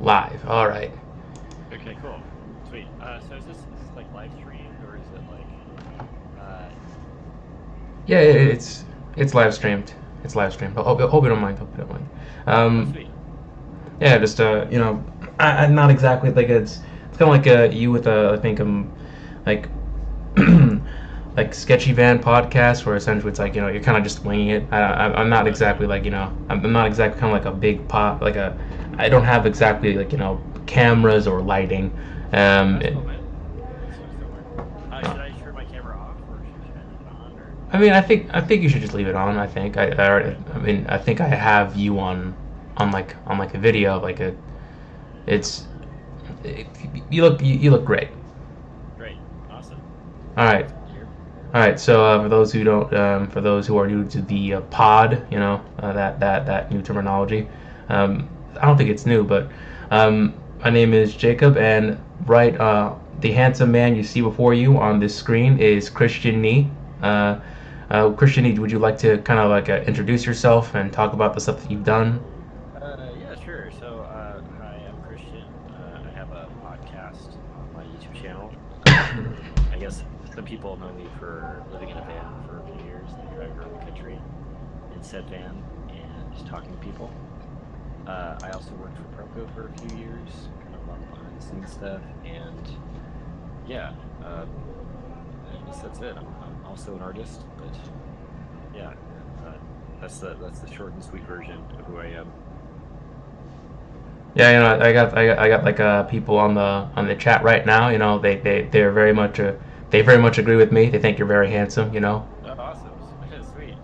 Live. All right. Okay, cool. Sweet. So is this like live streamed or is it like Yeah, uh it's live streamed. It's live streamed. Hope you don't mind. Hope you don't mind. oh Um, sweet. yeah, just I'm not exactly like it's kind of like you with I think like like sketchy van podcast where essentially it's like you're kind of just winging it. I'm not Oh exactly sweet. like I'm not exactly kind of like a big pop like a I don't have exactly like cameras or lighting. That's It, cool, man. That's so similar. Should I turn my camera off or should I leave it on or I mean, I think you should just leave it on. I think okay. I mean I think I have you on like a video like it's it, you look great. Great. Awesome. All right. That's good to hear. All right. So for those who don't, for those who are new to the pod, that new terminology. I don't think it's new, but my name is Jacob, and the handsome man you see before you on this screen is Kristian Nee. Uh, Kristian Nee, would you like to kind of like introduce yourself and talk about the stuff that you've done? Yeah, sure. So, hi, I'm Christian. I have a podcast on my YouTube channel. I guess some people know me for living in a van for a few years, and driving around the country in said van and just talking to people. I also worked for Proco for a few years, kind of a lot of behind the scenes stuff, and yeah, I guess that's it. I'm also an artist, but yeah, uh, that's the short and sweet version of who I am. Yeah, I got like people on the chat right now. They're very much they very much agree with me. They think you're very handsome. Oh, awesome, sweet.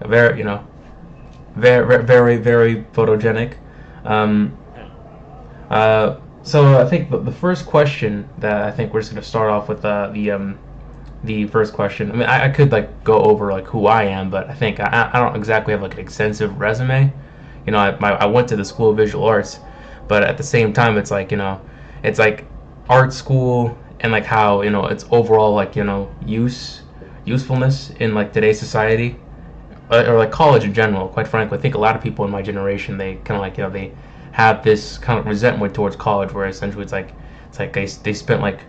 Very very photogenic. Um, so I think the first question that I think we're just gonna start off with the first question. I mean, I could like go over like who I am, but I think I don't exactly have like an extensive resume. I went to the School of Visual Arts, but at the same time, it's like art school and like how it's overall like usefulness in like today's society or like college in general. Quite frankly, I think a lot of people in my generation they kind of like they have this kind of resentment towards college, where essentially it's like they spent like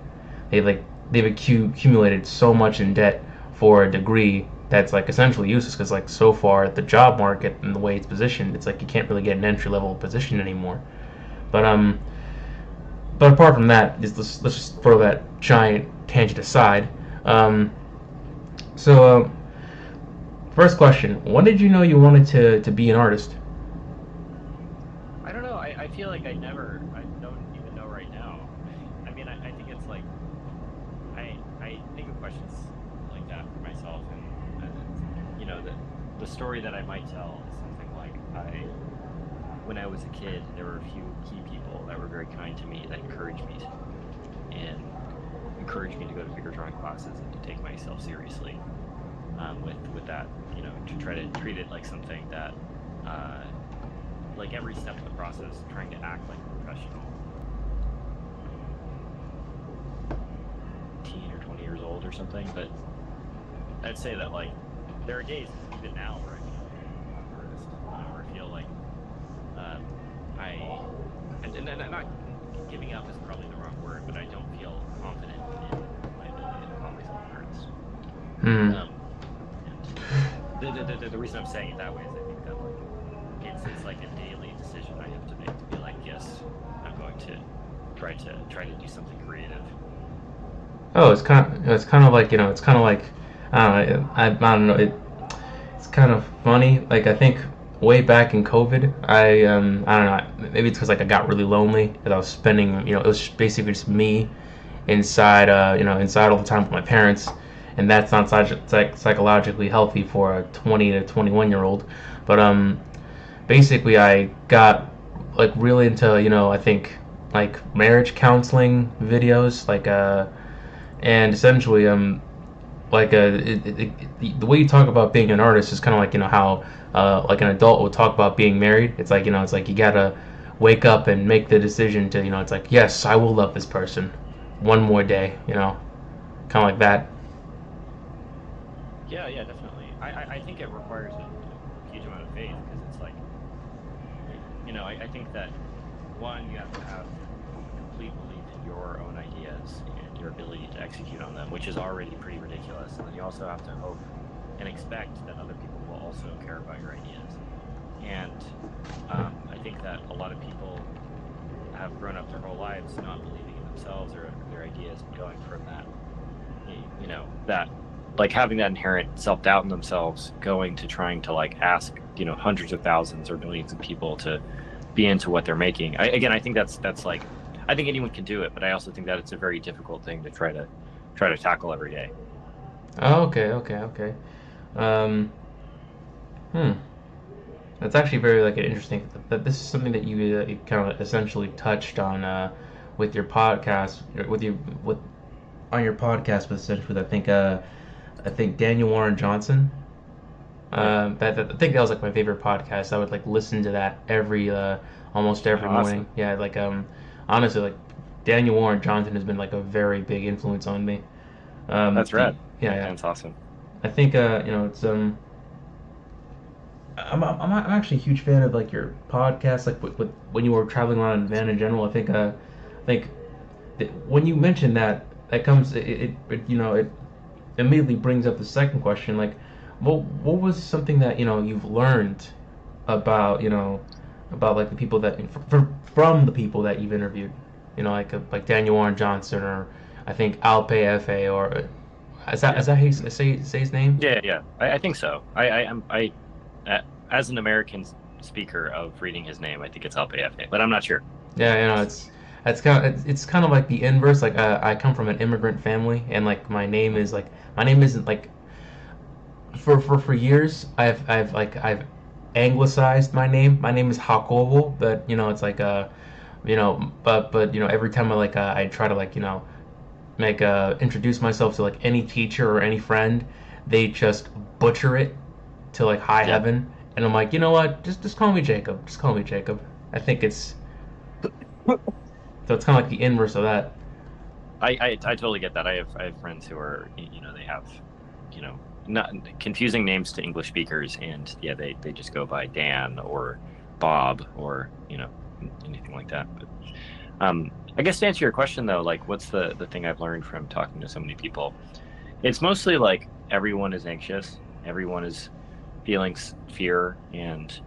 they like they've accumulated so much in debt for a degree that's like essentially useless because like so far the job market and the way it's positioned, it's like you can't really get an entry level position anymore. But but apart from that, let's just throw that giant tangent aside. Um, so first question: when did you know you wanted to be an artist? I don't know. I feel like I don't even know right now. I mean, I think it's like I think of questions like that for myself, and the story that I might tell is something like when I was a kid, there were a few key people that were very kind to me that and encouraged me to go to figure drawing classes and to take myself seriously with that, to try to treat it like something that uh, like every step of the process, trying to act like a professional, 18 or 20 years old or something. But I'd say that like there are days even now where I feel like I'm an artist, where I feel like um, I and not giving up is probably the wrong word, but I don't feel confident in my ability to call myself an artist. Hmm. Um, and the reason I'm saying it that way is I think that like it's like a daily decision I have to make to be like, yes, I'm going to try to do something creative. Oh, it's kind of like it's kind of like I don't know it's kind of funny. Like I think way back in COVID, I don't know, maybe it's because like I got really lonely because I was spending it was basically just me inside inside all the time with my parents, and that's not psychologically healthy for a 20 to 21-year-old. But basically I got like really into I think like marriage counseling videos and essentially the way you talk about being an artist is kind of like how like an adult would talk about being married. It's like it's like you gotta wake up and make the decision to it's like, yes, I will love this person one more day, kind of like that. Yeah, yeah, definitely. I think it requires a huge amount of faith because it's like, I think that one, you have to have complete belief in your own ideas and your ability to execute on them, which is already pretty ridiculous. And then you also have to hope and expect that other people will also care about your ideas. And I think that a lot of people have grown up their whole lives not believing in themselves or their ideas, and going from that, that like having that inherent self-doubt in themselves, going to trying to like ask, hundreds of thousands or millions of people to be into what they're making. I think that's like, I think anyone can do it, but I also think that it's a very difficult thing to try to tackle every day. Oh, okay, okay, okay. Um, hmm. That's actually very like interesting. That this is something that you kind of essentially touched on with your podcast, with on your podcast with essentially with I think Daniel Warren Johnson. Yeah. I think that was like my favorite podcast. I would like listen to that every almost every morning. Awesome. Yeah, like honestly like Daniel Warren Johnson has been like a very big influence on me. That's The rad. yeah, Yeah, yeah. that's awesome. I think it's I'm actually a huge fan of like your podcast, like with when you were traveling around in van in general. I think that when you mentioned that, that comes it immediately brings up the second question, like what was something that you've learned about about like the people that from the people that you've interviewed, like Daniel Warren Johnson or I think Alpe Fa or Yeah. is that how you say his name? Yeah, yeah. I think so. Uh, as an American speaker of reading his name, I think it's LPFA, but I'm not sure. Yeah, it's kind of like the inverse. Like I come from an immigrant family, and like my name isn't like for years I've anglicized my name. My name is Hakovo, but it's like but every time I try to like make introduce myself to like any teacher or any friend, they just butcher it to like high Yeah. heaven, and I'm like, you know what? Just call me Jacob. Just call me Jacob. I think it's so it's kind of like the inverse of that. I totally get that. I have friends who are, they have, you know not confusing names to English speakers, and yeah, they just go by Dan or Bob or anything like that. But I guess to answer your question though, like what's the thing I've learned from talking to so many people? It's mostly like everyone is anxious, everyone is feeling fear and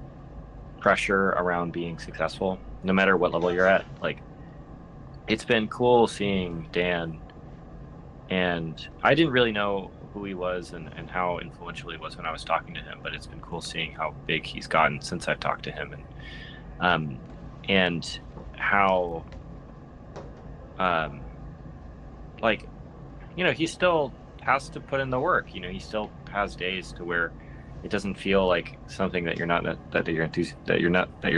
pressure around being successful, no matter what level you're at. Like it's been cool seeing Dan, and I didn't really know who he was and how influential he was when I was talking to him, but it's been cool seeing how big he's gotten since I've talked to him, um, and how um, like he still has to put in the work. He still has days to where it doesn't feel like something that you're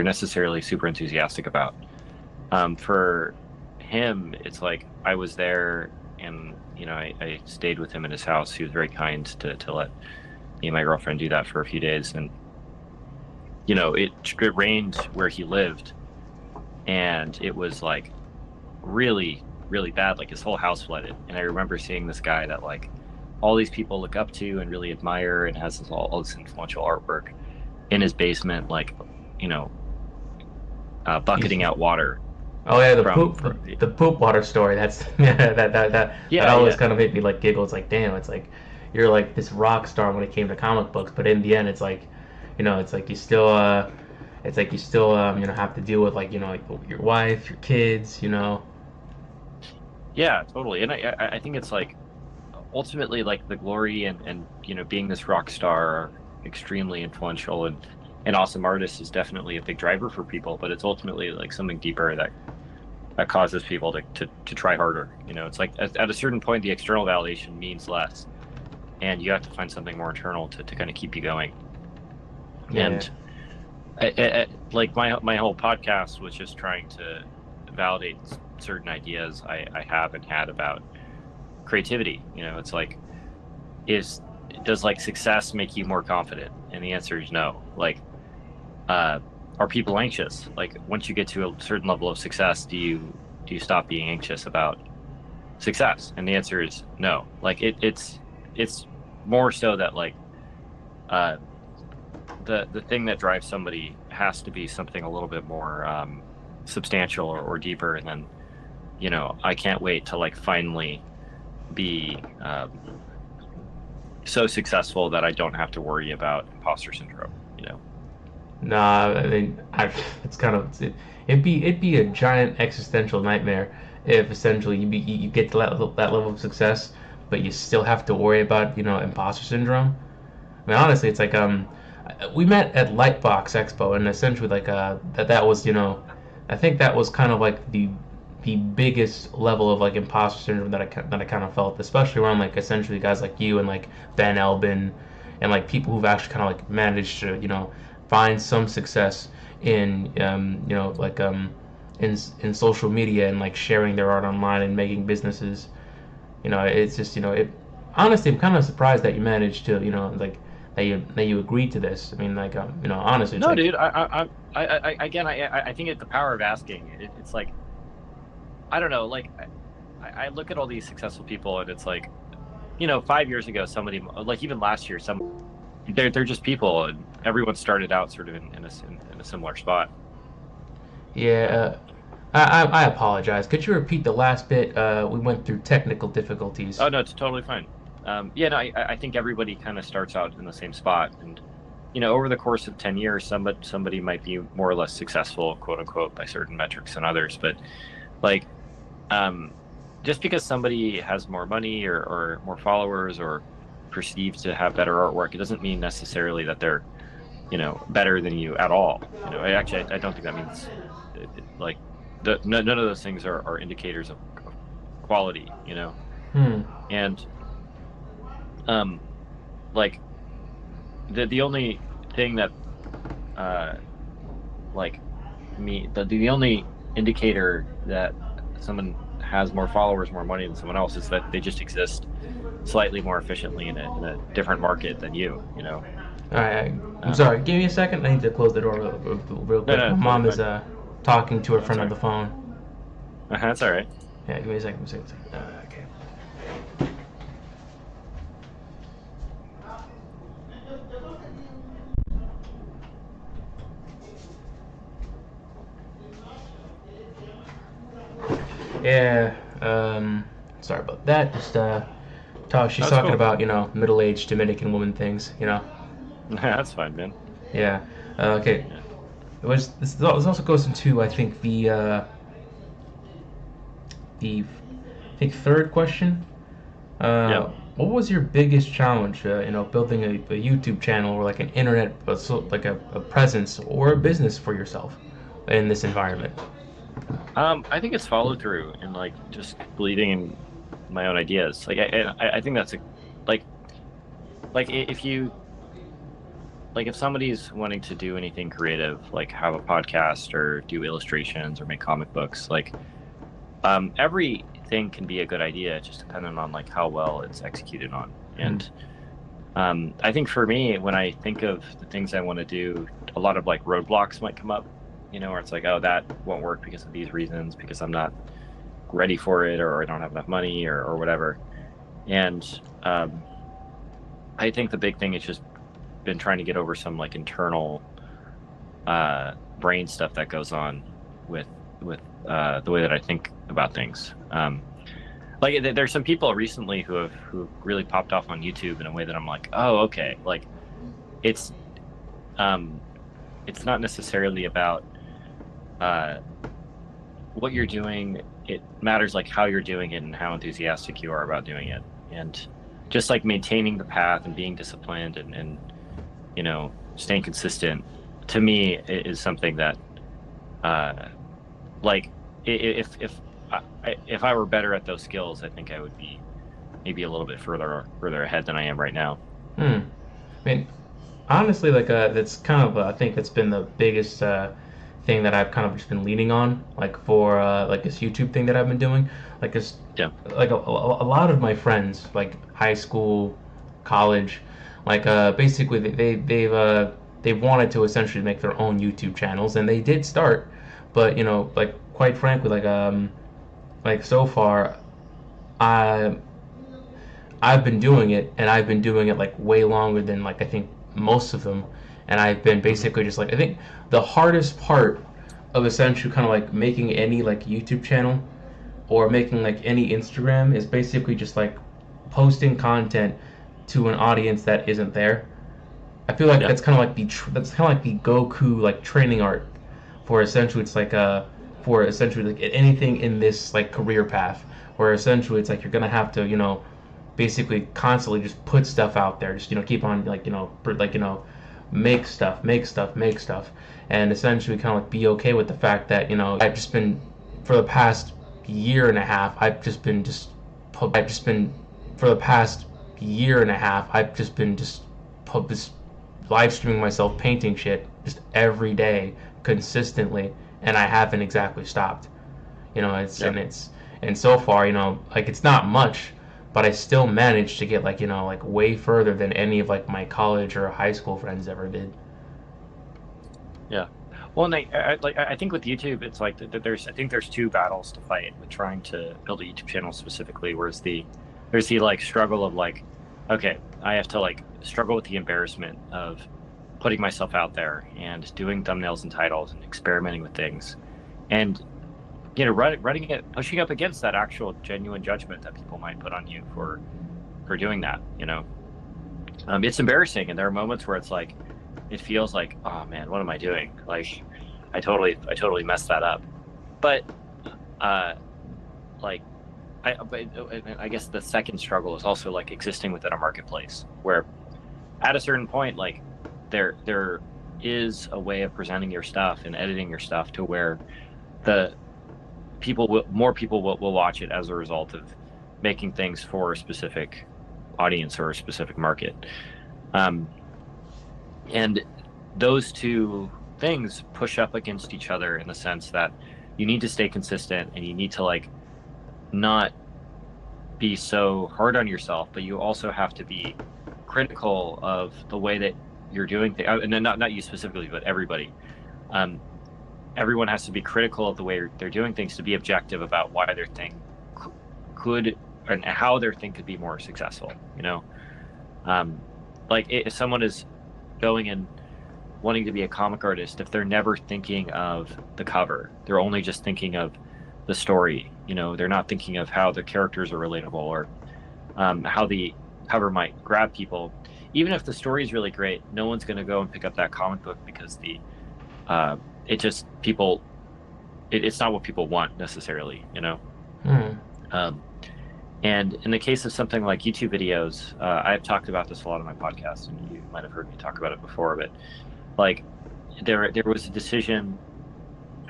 necessarily super enthusiastic about. For him, it's like I was there, and I stayed with him in his house. He was very kind to let me and my girlfriend do that for a few days, and it rained where he lived, and it was like really really bad. Like his whole house flooded, and I remember seeing this guy that like all these people look up to and really admire, and has all this influential artwork in his basement, like you know He's, bucketing out water oh yeah, from the poop water story. That's yeah, that yeah, always yeah, kind of made me like giggle. It's like, damn, it's like you're like this rock star when it came to comic books, but in the end, it's like, it's like you still have to deal with like like your wife, your kids. yeah, totally. And I think it's like ultimately like the glory and being this rock star, extremely influential and awesome artist, is definitely a big driver for people, but it's ultimately like something deeper that causes people to try harder. It's like at a certain point the external validation means less, and you have to find something more internal to kind of keep you going. Yeah, And like my whole podcast was just trying to validate certain ideas I have and had about creativity. It's like, does like success make you more confident? And the answer is no. Like, are people anxious? Like once you get to a certain level of success, do you stop being anxious about success? And the answer is no. Like it's more so that like the thing that drives somebody has to be something a little bit more substantial or deeper, and then I can't wait to like finally be so successful that I don't have to worry about imposter syndrome. Nah, I mean, it's kind of it'd be a giant existential nightmare if essentially you get to that level of success, but you still have to worry about imposter syndrome. I mean, honestly, it's like we met at Lightbox Expo, and essentially like that was I think that was kind of like the biggest level of like imposter syndrome that I kind of felt, especially around like essentially guys like you and like Ben Elbin and like people who've actually kind of like managed to find some success in like in social media and like sharing their art online and making businesses. It's just it. Honestly, I'm kind of surprised that you managed to like that you agreed to this. I mean, like honestly, it's No, like dude. Again, I think it's the power of asking. It's like, I don't know. Like, I look at all these successful people, and it's like, 5 years ago, somebody, like even last year, they're just people, and everyone started out sort of in a similar spot. yeah. I apologize. Could you repeat the last bit? We went through technical difficulties. Oh no, it's totally fine. Yeah, no, I think everybody kind of starts out in the same spot, and over the course of 10 years, somebody might be more or less successful, quote unquote, by certain metrics than others. But like, um, just because somebody has more money or more followers or perceived to have better artwork, it doesn't mean necessarily that they're better than you at all. I don't think that means like none of those things are indicators of quality. Hmm. And um, like the only thing that like the only indicator that someone has more followers, more money than someone else is that they just exist slightly more efficiently in a different market than you. All right. I'm Um, sorry. Give me a second. I need to close the door real no, quick. no, My totally mom is fine. talking to her That's friend all on right. the phone. That's all right. Yeah. Give me a second. Give me a second. Okay. Yeah. Sorry about that. Just talk. She's That's talking cool. about middle-aged Dominican woman things. That's fine, man. Yeah. Okay. Yeah. This also goes into I think the I think third question. Yep. What was your biggest challenge? Building a YouTube channel or like an internet, like a presence or a business for yourself in this environment. I think it's follow through and like just believing in my own ideas. Like, I think that's like, if you like if somebody's wanting to do anything creative, like have a podcast or do illustrations or make comic books, like everything can be a good idea, just depending on like how well it's executed on. Hmm. And I think for me, when I think of the things I want to do, a lot of like roadblocks might come up, where it's like, oh, that won't work because of these reasons, because I'm not ready for it, or I don't have enough money, or whatever. And I think the big thing is just been trying to get over some like internal brain stuff that goes on with the way that I think about things. Like there's some people recently who really popped off on YouTube in a way that I'm like, oh, okay, like it's um, it's not necessarily about uh, what you're doing. It matters like how you're doing it and how enthusiastic you are about doing it, and just like maintaining the path and being disciplined and staying consistent. To me, is something that uh, like if I were better at those skills, I think I would be maybe a little bit further ahead than I am right now. Hmm. I mean, honestly, like that's kind of I think that's been the biggest thing that I've kind of just been leaning on, like for like this YouTube thing that I've been doing. Like this, Yeah. like a lot of my friends, like high school, college, like basically they've wanted to essentially make their own YouTube channels, and they did start, but like quite frankly, like so far, I I've been doing it, and I've been doing it like way longer than like I think most of them, and I've been Hmm. basically just like I think the hardest part of essentially kind of like making any like YouTube channel or making like any Instagram is basically just like posting content to an audience that isn't there. I feel like Yeah. that's kind of like the Goku like training arc for essentially it's like for essentially like anything in this like career path where essentially it's like you're gonna have to basically constantly just put stuff out there, just keep on like make stuff, make stuff, make stuff, and essentially kind of like be okay with the fact that I've just been for the past year and a half I've just been for the past year and a half I've just been just live streaming myself painting shit just every day consistently, and I haven't exactly stopped. It's Yeah. and it's and so far, like it's not much, but I still managed to get like like way further than any of like my college or high school friends ever did. Yeah. Well, and I think with YouTube, it's like there's I think there's two battles to fight with trying to build a YouTube channel specifically. Whereas there's the like struggle of like, okay, I have to like struggle with the embarrassment of putting myself out there and doing thumbnails and titles and experimenting with things, and running it, pushing up against that actual genuine judgment that people might put on you for doing that. It's embarrassing, and there are moments where it's like it feels like, oh man, what am I doing? Like I totally messed that up. But uh like I guess the second struggle is also like existing within a marketplace where at a certain point, like there is a way of presenting your stuff and editing your stuff to where the more people will watch it as a result of making things for a specific audience or a specific market. um and those two things push up against each other in the sense that you need to stay consistent and you need to like not be so hard on yourself, but you also have to be critical of the way that you're doing things. And then not you specifically, but everybody. um Everyone has to be critical of the way they're doing things to be objective about why their thing could and how their thing could be more successful. um like if someone is going and wanting to be a comic artist, if they're never thinking of the cover, they're only just thinking of the story. They're not thinking of how the characters are relatable, or how the cover might grab people. Even if the story is really great, no one's going to go and pick up that comic book because it just people it's not what people want necessarily. Hmm. um, and in the case of something like YouTube videos, I've talked about this a lot on my podcast, and you might have heard me talk about it before, but like there was a decision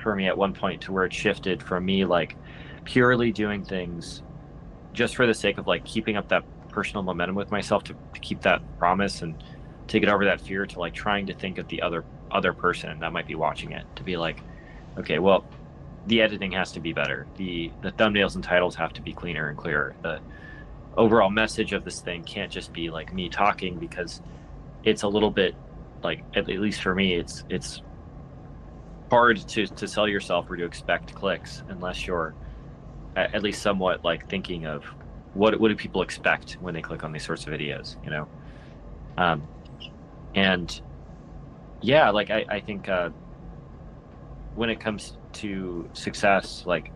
for me at one point to where it shifted from me like purely doing things just for the sake of like keeping up that personal momentum with myself to keep that promise and to get over that fear, to like trying to think of the other person that might be watching it, to be like, okay, well, the editing has to be better, the thumbnails and titles have to be cleaner and clearer, the overall message of this thing can't just be like me talking, because it's a little bit like, at least for me, it's hard to sell yourself or to expect clicks unless you're at least somewhat like thinking of what do people expect when they click on these sorts of videos. um and yeah, like I think when it comes to success, like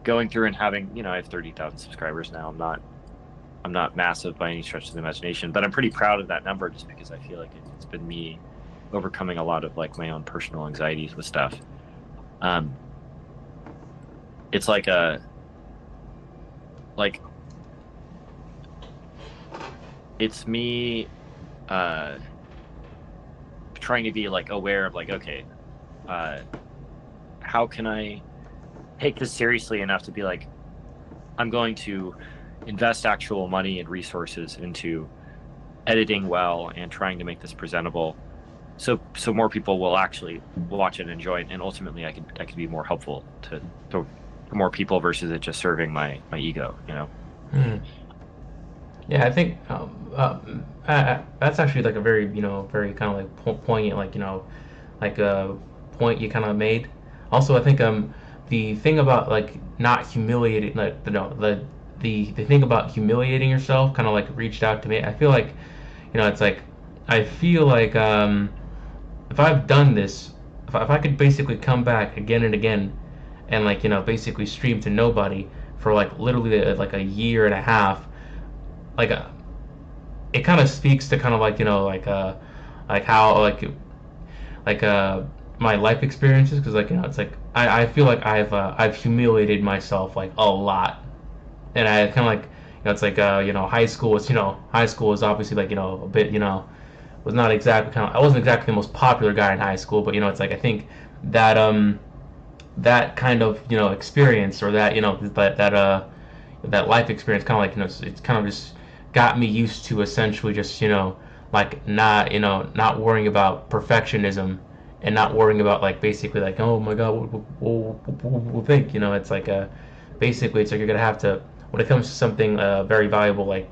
going through and having, I have 30,000 subscribers now. I'm not massive by any stretch of the imagination, but I'm pretty proud of that number just because I feel like it's been me overcoming a lot of like my own personal anxieties with stuff. It's like it's me trying to be like aware of like, okay, how can I take this seriously enough to be like, I'm going to invest actual money and resources into editing well and trying to make this presentable, so more people will actually watch it and enjoy it, and ultimately I could be more helpful to more people versus it just serving my ego. Hmm. Yeah, I think that's actually like a very very kind of like poignant like like a point you kind of made. Also, I think the thing about like not humiliating like the thing about humiliating yourself kind of like reached out to me. I feel like it's like I feel like if I've done this if I could basically come back again and again and like basically stream to nobody for like literally like a year and a half, like it kind of speaks to kind of like like how like my life experiences, because like it's like I feel like I've humiliated myself like a lot, and I kind of like it's like high school was high school was obviously like a bit was not exactly I wasn't exactly the most popular guy in high school, but it's like I think that that kind of experience, or that that life experience, kind of like it's kind of just got me used to essentially just like not not worrying about perfectionism, and not worrying about like basically like, oh my god, we'll think it's like basically it's like you're gonna have to, when it comes to something very valuable, like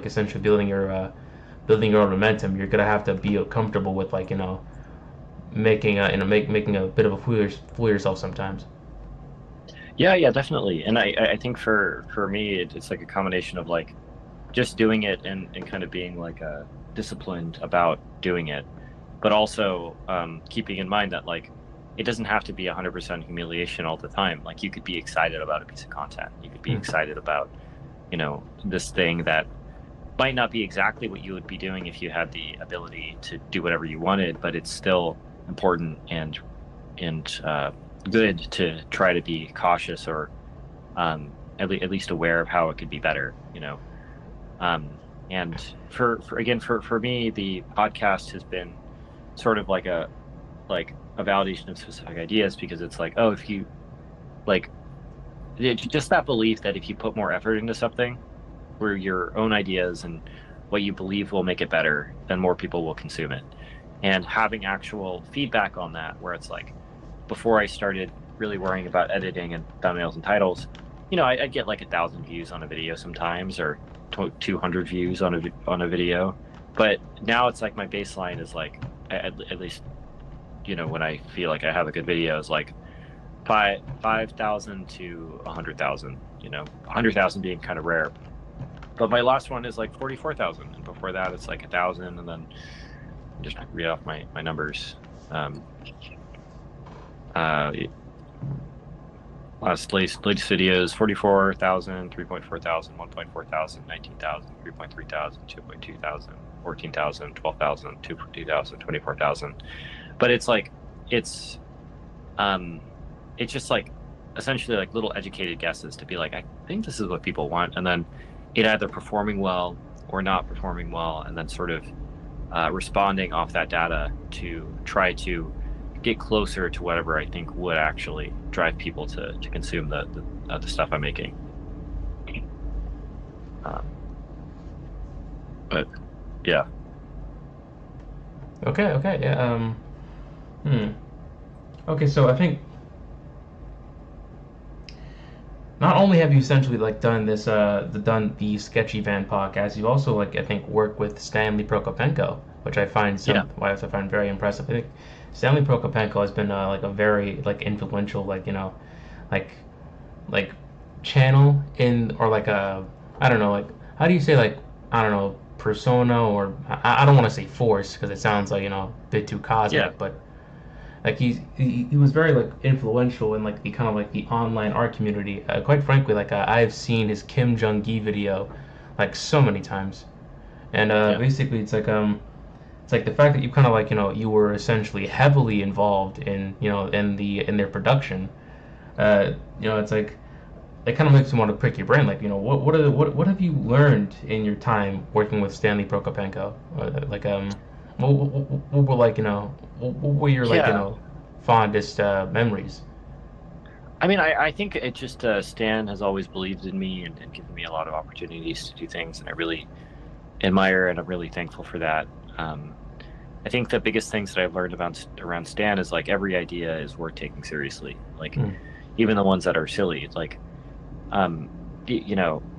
essentially building your own momentum, you're gonna have to be comfortable with like making a making a bit of a fool of yourself sometimes. Yeah, yeah, definitely. And I think for me, it's like a combination of like just doing it and kind of being like disciplined about doing it, but also keeping in mind that like it doesn't have to be 100% humiliation all the time. Like you could be excited about a piece of content. You could be excited about, this thing that might not be exactly what you would be doing if you had the ability to do whatever you wanted, but it's still important and good to try to be cautious, or at least aware of how it could be better. And for me, the podcast has been sort of like a validation of specific ideas, because it's like, oh, if you like just that belief that if you put more effort into something, where your own ideas and what you believe will make it better, then more people will consume it. And having actual feedback on that, where it's like, before I started really worrying about editing and thumbnails and titles, I'd get like 1,000 views on a video sometimes, or 200 views on a video. But now it's like my baseline is like, at least, when I feel like I have a good video, is like 5,000 to 100,000. 100,000 being kind of rare. But my last one is like 44,000, and before that it's like 1,000, and then just read off my numbers. Latest videos: 44,000, 3.4 thousand, 1.4 thousand, 19,000, 3.3 thousand, 2.2 thousand, 14,000, 12,000, 2.2 thousand, 24,000. But it's like it's just like essentially like little educated guesses to be like, I think this is what people want, and then it either performing well or not performing well, and then sort of responding off that data to try to get closer to whatever I think would actually drive people to consume the stuff I'm making. But yeah. Okay, yeah. Okay, so I think not only have you essentially like done this done the Sketchy Van podcast, you've also like I think worked with Stanley Prokopenko, which I find I find very impressive. I think Stanley Prokopenko has been like a very like influential like like channel in, or like a, I don't know, like how do you say, like, I don't know, persona, or I don't want to say force because it sounds like a bit too cosmic, but like he was very like influential in like the kind of like the online art community. Quite frankly, like I've seen his Kim Jong-gi video like so many times, and basically it's like the fact that you kind of like you were essentially heavily involved in in their production. It's like it kind of makes me want to prick your brain. Like what have you learned in your time working with Stanley Prokopenko? Like what were like what were your like fondest memories? I mean, I think it just Stan has always believed in me and given me a lot of opportunities to do things, and I really admire and I'm really thankful for that. I think the biggest things that I've learned around Stan is like every idea is worth taking seriously. Like even the ones that are silly. It's like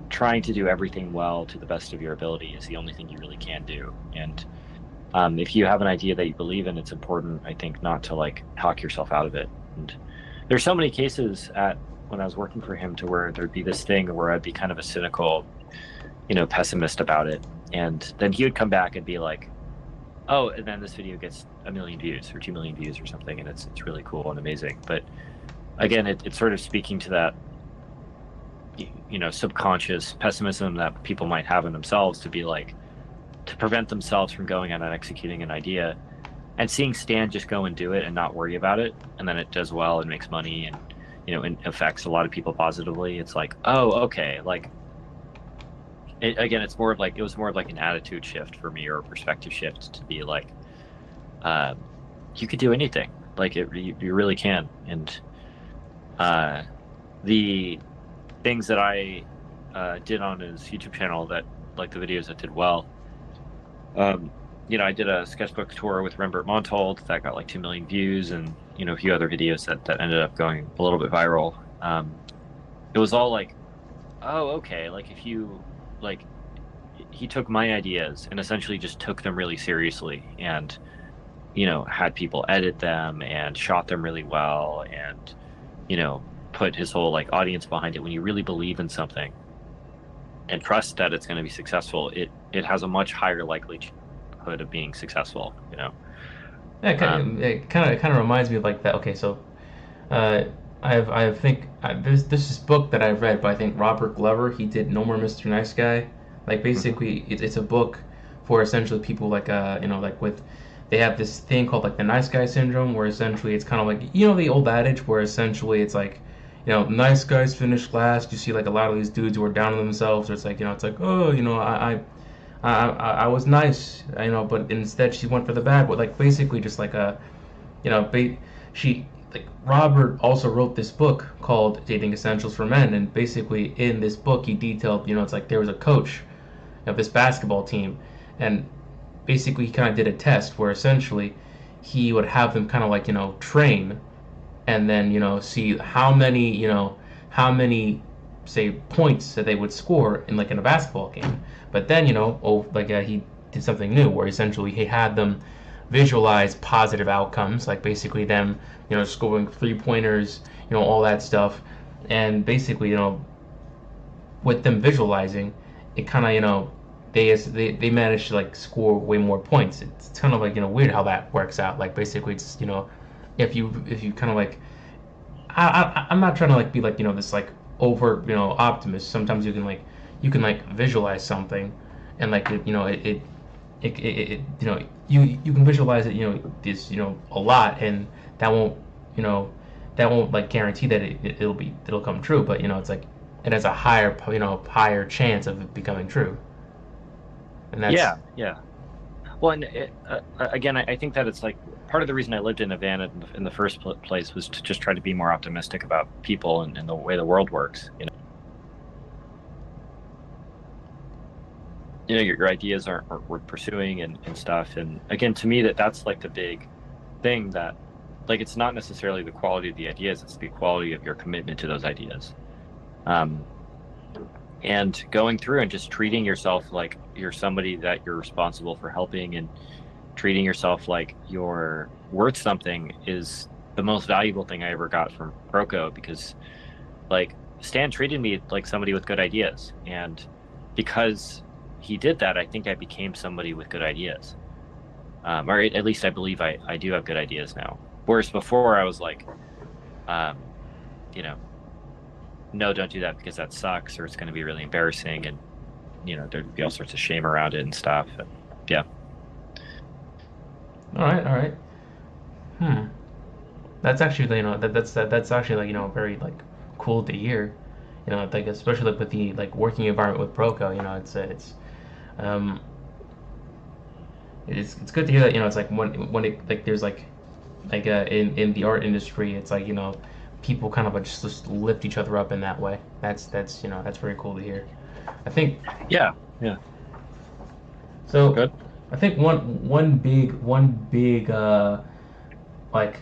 trying to do everything well to the best of your ability is the only thing you really can do. And if you have an idea that you believe in, it's important, I think, not to like talk yourself out of it. And there's so many cases when I was working for him to where there'd be this thing where I'd be kind of a cynical, pessimist about it. And then he would come back and be like, oh, and then this video gets 1 million views or 2 million views or something, and it's really cool and amazing. But again, it's sort of speaking to that, subconscious pessimism that people might have in themselves, to be like, to prevent themselves from going out and executing an idea, and seeing Stan just go and do it and not worry about it, and then it does well and makes money, and and affects a lot of people positively. It's like, oh, okay, like, again, it's more of like, it was more of like an attitude shift for me, or a perspective shift, to be like, um, you could do anything, like you really can. And uh, the things that I did on his YouTube channel, that, like, the videos that did well. Um, I did a sketchbook tour with Rembert Montold that got like 2 million views, and a few other videos that ended up going a little bit viral. It was all like, oh, okay, like, if you, like, he took my ideas and essentially just took them really seriously, and had people edit them and shot them really well, and put his whole, like, audience behind it. When you really believe in something and trust that it's going to be successful, it has a much higher likelihood of being successful. Yeah, Um, it kind of reminds me of like that. Okay, so uh, I think there's this book that I've read by, I think, Robert Glover. He did No More Mr. Nice Guy. Like, mhm. basically, it's a book for essentially people like, like, with, they have this thing called like the nice guy syndrome, where essentially it's kind of like, the old adage where essentially it's like, nice guys finish last. You see like a lot of these dudes who are down on themselves. Or it's like, it's like, oh, I was nice, but instead she went for the bad. But like, basically just like a, you know, she, like, Robert also wrote this book called Dating Essentials for Men, and basically in this book he detailed, it's like there was a coach of this basketball team, and basically he kind of did a test where essentially he would have them kind of like, train, and then, see how many say points that they would score in, like, in a basketball game. But then, he did something new where essentially he had them visualize positive outcomes, like basically them, scoring 3 pointers, all that stuff. And basically, with them visualizing, it kind of, they managed to, like, score way more points. It's kind of like, weird how that works out. Like, basically it's, if you kind of like, I'm not trying to, like, be like, this, like, over, optimist. Sometimes you can like visualize something, and like you can visualize it, this, a lot, and that won't, you know that won't, like, guarantee that it'll come true. But it's like it has a higher chance of it becoming true, and that's. yeah, yeah. Well, and again, I think that it's like, part of the reason I lived in a van in the first place was to just try to be more optimistic about people, and the way the world works. Your ideas aren't worth pursuing, and stuff. And again, to me, that's like the big thing, that, like, it's not necessarily the quality of the ideas, it's the quality of your commitment to those ideas. Um, and going through and just treating yourself like you're somebody that you're responsible for helping, and treating yourself like you're worth something, is the most valuable thing I ever got from Proco, because, like, Stan treated me like somebody with good ideas, and because he did that, I think I became somebody with good ideas. Or at least I believe I do have good ideas now. Whereas before I was like, um, you know, no, don't do that because that sucks, or it's going to be really embarrassing, and there'd be all sorts of shame around it and stuff. And yeah, All right, all right. Hmm. That's actually, that's actually, like, very, like, cool to hear. Like, especially, like, with the, like, working environment with Proco. Um it's good to hear that, it's like when it, like, there's like in the art industry, it's like, people kind of, like, just lift each other up in that way. That's very cool to hear. I think yeah, yeah. so. Good. I think one big like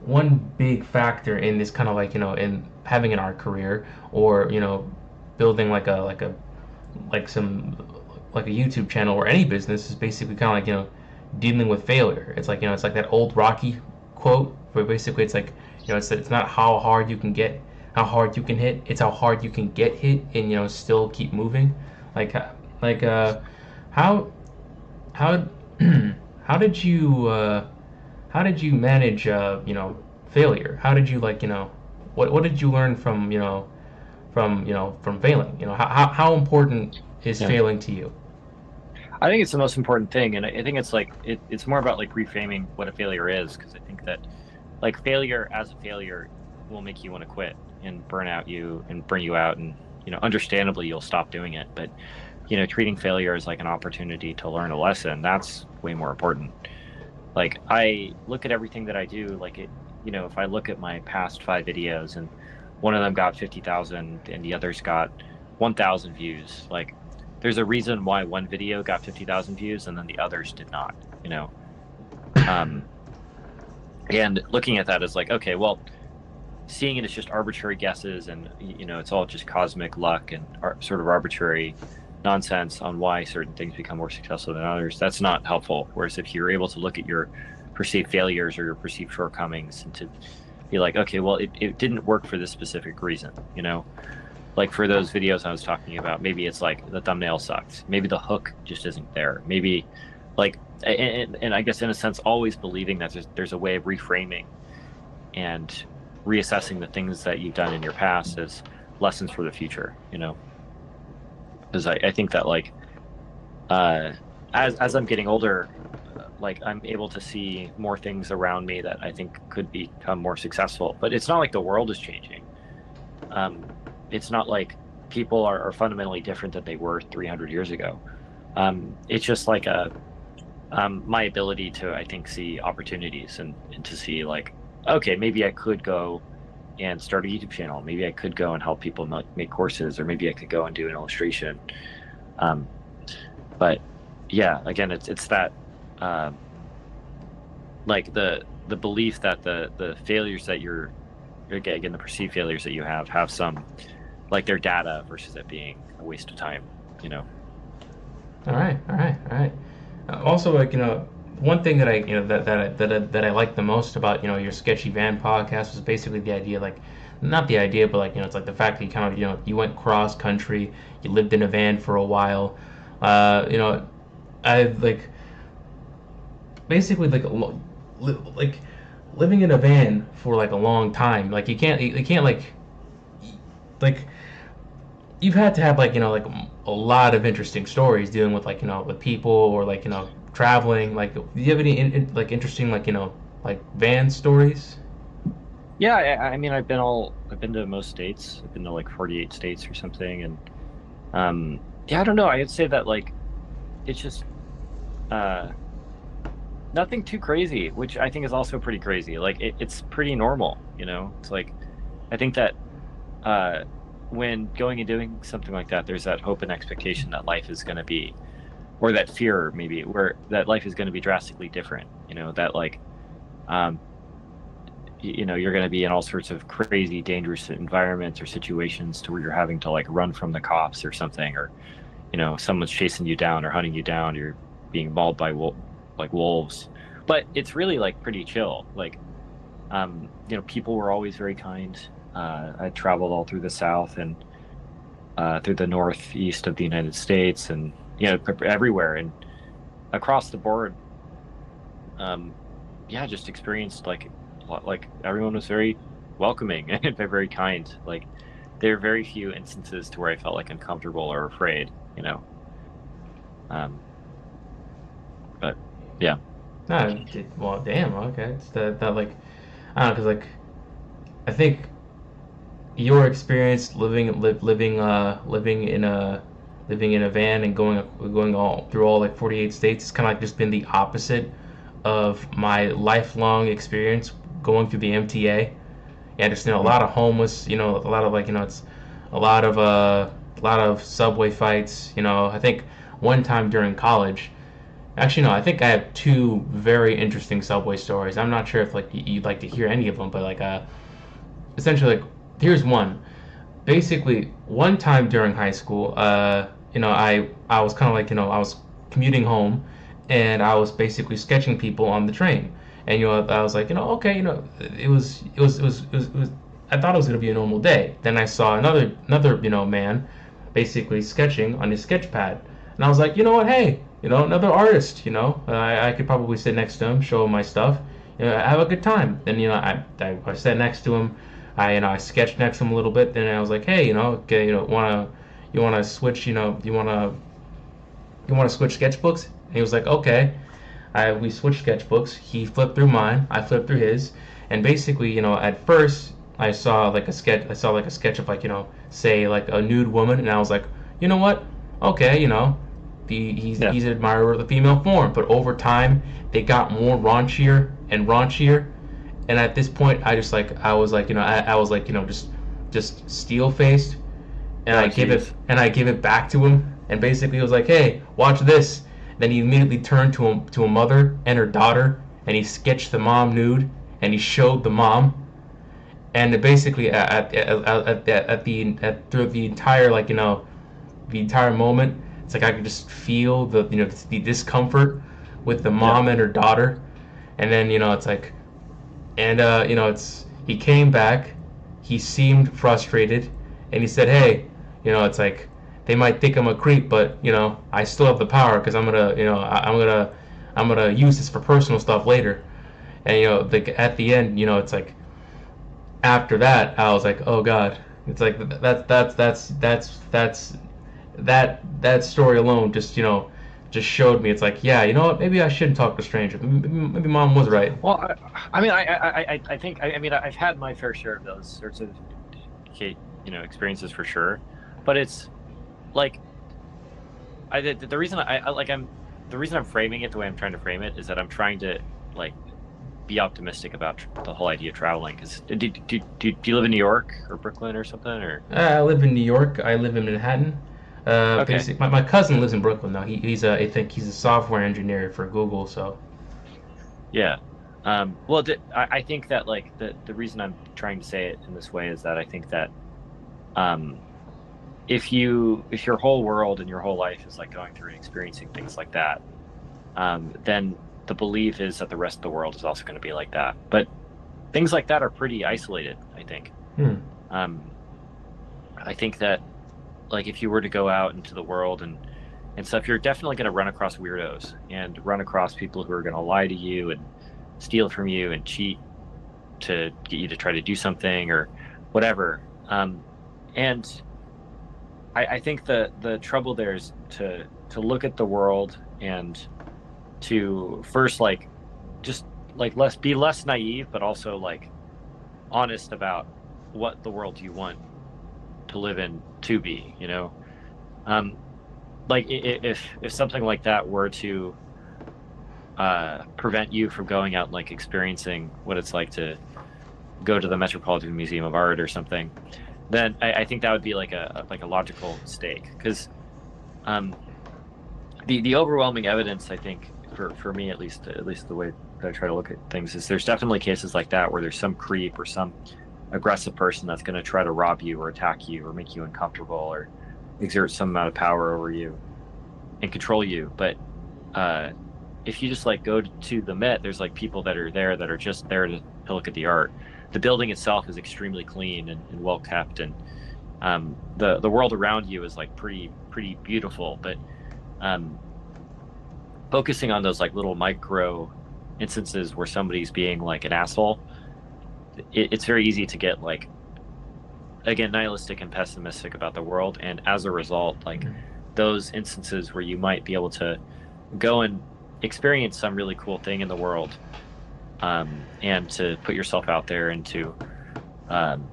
one big factor in this kind of, like, in having an art career, or building like some like a YouTube channel or any business, is basically kind of like, dealing with failure. It's like, it's like that old Rocky quote where basically it's like, it's not how hard you can hit, it's how hard you can get hit, and still keep moving. Like, like how how how did you manage failure? How did you what did you learn from from failing? How important is Yeah. failing to you? I think it's the most important thing, and I think it's like it's more about like reframing what a failure is, because I think that like failure as a failure will make you want to quit and burn out you and burn you out, and understandably you'll stop doing it. But treating failure as like an opportunity to learn a lesson, that's way more important. Like I look at everything that I do, like if I look at my past 5 videos and one of them got 50,000 and the others got 1,000 views, like there's a reason why one video got 50,000 views and then the others did not, you know. Um, and looking at that as like, okay, well, seeing it as just arbitrary guesses and it's all just cosmic luck and sort of arbitrary nonsense on why certain things become more successful than others, that's not helpful. Whereas if you're able to look at your perceived failures or your perceived shortcomings and to be like, okay, well, it didn't work for this specific reason, like for those videos I was talking about, maybe it's like the thumbnail sucks, maybe the hook just isn't there, maybe like and I guess in a sense always believing that there's a way of reframing and reassessing the things that you've done in your past as lessons for the future, because I think that like as I'm getting older, like I'm able to see more things around me that I think could become more successful. But it's not like the world is changing. Um, it's not like people are fundamentally different than they were 300 years ago. It's just like my ability to, I think, see opportunities and to see like, okay, maybe I could go and start a YouTube channel. Maybe I could go and help people make courses, or maybe I could go and do an illustration. Um, but yeah, again, it's that like the belief that the failures that you're again the perceived failures that you have some like their data versus it being a waste of time. All right, all right, all right. Also, like one thing that I that I like the most about your sketchy van podcast was basically the idea, like not the idea, but like it's like the fact that you kind of you went cross country, you lived in a van for a while. You know, I like basically like living in a van for like a long time. Like you can't like you've had to have like like a lot of interesting stories dealing with like with people or like traveling. Like, do you have any like interesting like like van stories? Yeah, I mean, I've been to most states. I've been to like 48 states or something, and yeah, I don't know. I'd say that like it's just uh, nothing too crazy, which I think is also pretty crazy. Like it's pretty normal. It's like I think that uh, when going and doing something like that, there's that hope and expectation that life is going to be, or that fear maybe, where that life is going to be drastically different. That like um, you're going to be in all sorts of crazy, dangerous environments or situations to where you're having to like run from the cops or something, or someone's chasing you down or hunting you down. You're being mauled by like wolves, but it's really like pretty chill. Like people were always very kind. I traveled all through the South and through the Northeast of the United States, and everywhere and across the board. Yeah, just experienced like everyone was very welcoming and very kind. Like there are very few instances to where I felt like uncomfortable or afraid. Um, but yeah, No, well, damn. Okay, it's that like I don't know, cause like I think your experience living in a van and going all through all like 48 states is kind of like just been the opposite of my lifelong experience going through the MTA. Yeah, just a lot of homeless, a lot of like it's a lot of subway fights. I think one time during college. Actually, no. I think I have two very interesting subway stories. I'm not sure if like you'd like to hear any of them, but like essentially, like here's one. Basically, one time during high school, I was kind of like I was commuting home, and I was basically sketching people on the train, and I was like okay, it was I thought it was gonna be a normal day. Then I saw another man, basically sketching on his sketch pad, and I was like, you know what, hey, another artist. I could probably sit next to him, show him my stuff, have a good time. Then I sat next to him, I sketched next to him a little bit. Then I was like, hey, okay, wanna switch, you wanna switch sketchbooks? And he was like, okay. We switched sketchbooks. He flipped through mine. I flipped through his. And basically, at first I saw like a sketch. I saw like a sketch of like say like a nude woman, and I was like, you know what? Okay, Yeah. he's an admirer of the female form. But over time, they got more raunchier and raunchier. And at this point, I was like, I was like, just steel faced, and Oh, jeez. I give it back to him, and basically it was like, hey, watch this. Then he immediately turned to a mother and her daughter, and he sketched the mom nude, and he showed the mom, and basically through the entire the entire moment, it's like I could just feel the discomfort with the Yeah. mom and her daughter, and then it's like, and it's he came back, he seemed frustrated, and he said, hey, it's like they might think I'm a creep, but I still have the power because I'm gonna use this for personal stuff later. And at the end, it's like after that, I was like, oh god, it's like that story alone just showed me. It's like, yeah, you know what? Maybe I shouldn't talk to strangers. Maybe mom was right. Well, I mean, I think, I mean, I've had my fair share of those sorts of, experiences for sure, but it's like, the reason the reason I'm framing it the way I'm trying to frame it is that I'm trying to like be optimistic about the whole idea of traveling. Because do you live in New York or Brooklyn or something or? I live in New York. I live in Manhattan. Okay. Basic. My cousin lives in Brooklyn though. I think he's a software engineer for Google. So Yeah. Well, I think that like the reason I'm trying to say it in this way is that I think that um, if your whole world and your whole life is like going through and experiencing things like that, then the belief is that the rest of the world is also going to be like that. But things like that are pretty isolated, I think. hmm. Um, I think that like if you were to go out into the world and stuff, you're definitely going to run across weirdos and run across people who are going to lie to you and steal from you and cheat to get you to try to do something or whatever. And I think the trouble there is to look at the world and to first like just like less naive, but also like honest about what the world you want to live in to be. Um, like if something like that were to prevent you from going out and like experiencing what it's like to go to the Metropolitan Museum of Art or something, then I think that would be like a logical mistake because um, the overwhelming evidence I think for me at least the way that I try to look at things is there's definitely cases like that where there's some creep or some aggressive person that's going to try to rob you or attack you or make you uncomfortable or exert some amount of power over you and control you. But uh, if you just like go to the Met, there's like people that are there that are just there to look at the art. The building itself is extremely clean and well kept, and the world around you is like pretty beautiful. But um, focusing on those like little micro instances where somebody's being like an asshole, it's very easy to get like again nihilistic and pessimistic about the world, and as a result, like those instances where you might be able to go and experience some really cool thing in the world, and to put yourself out there and to um,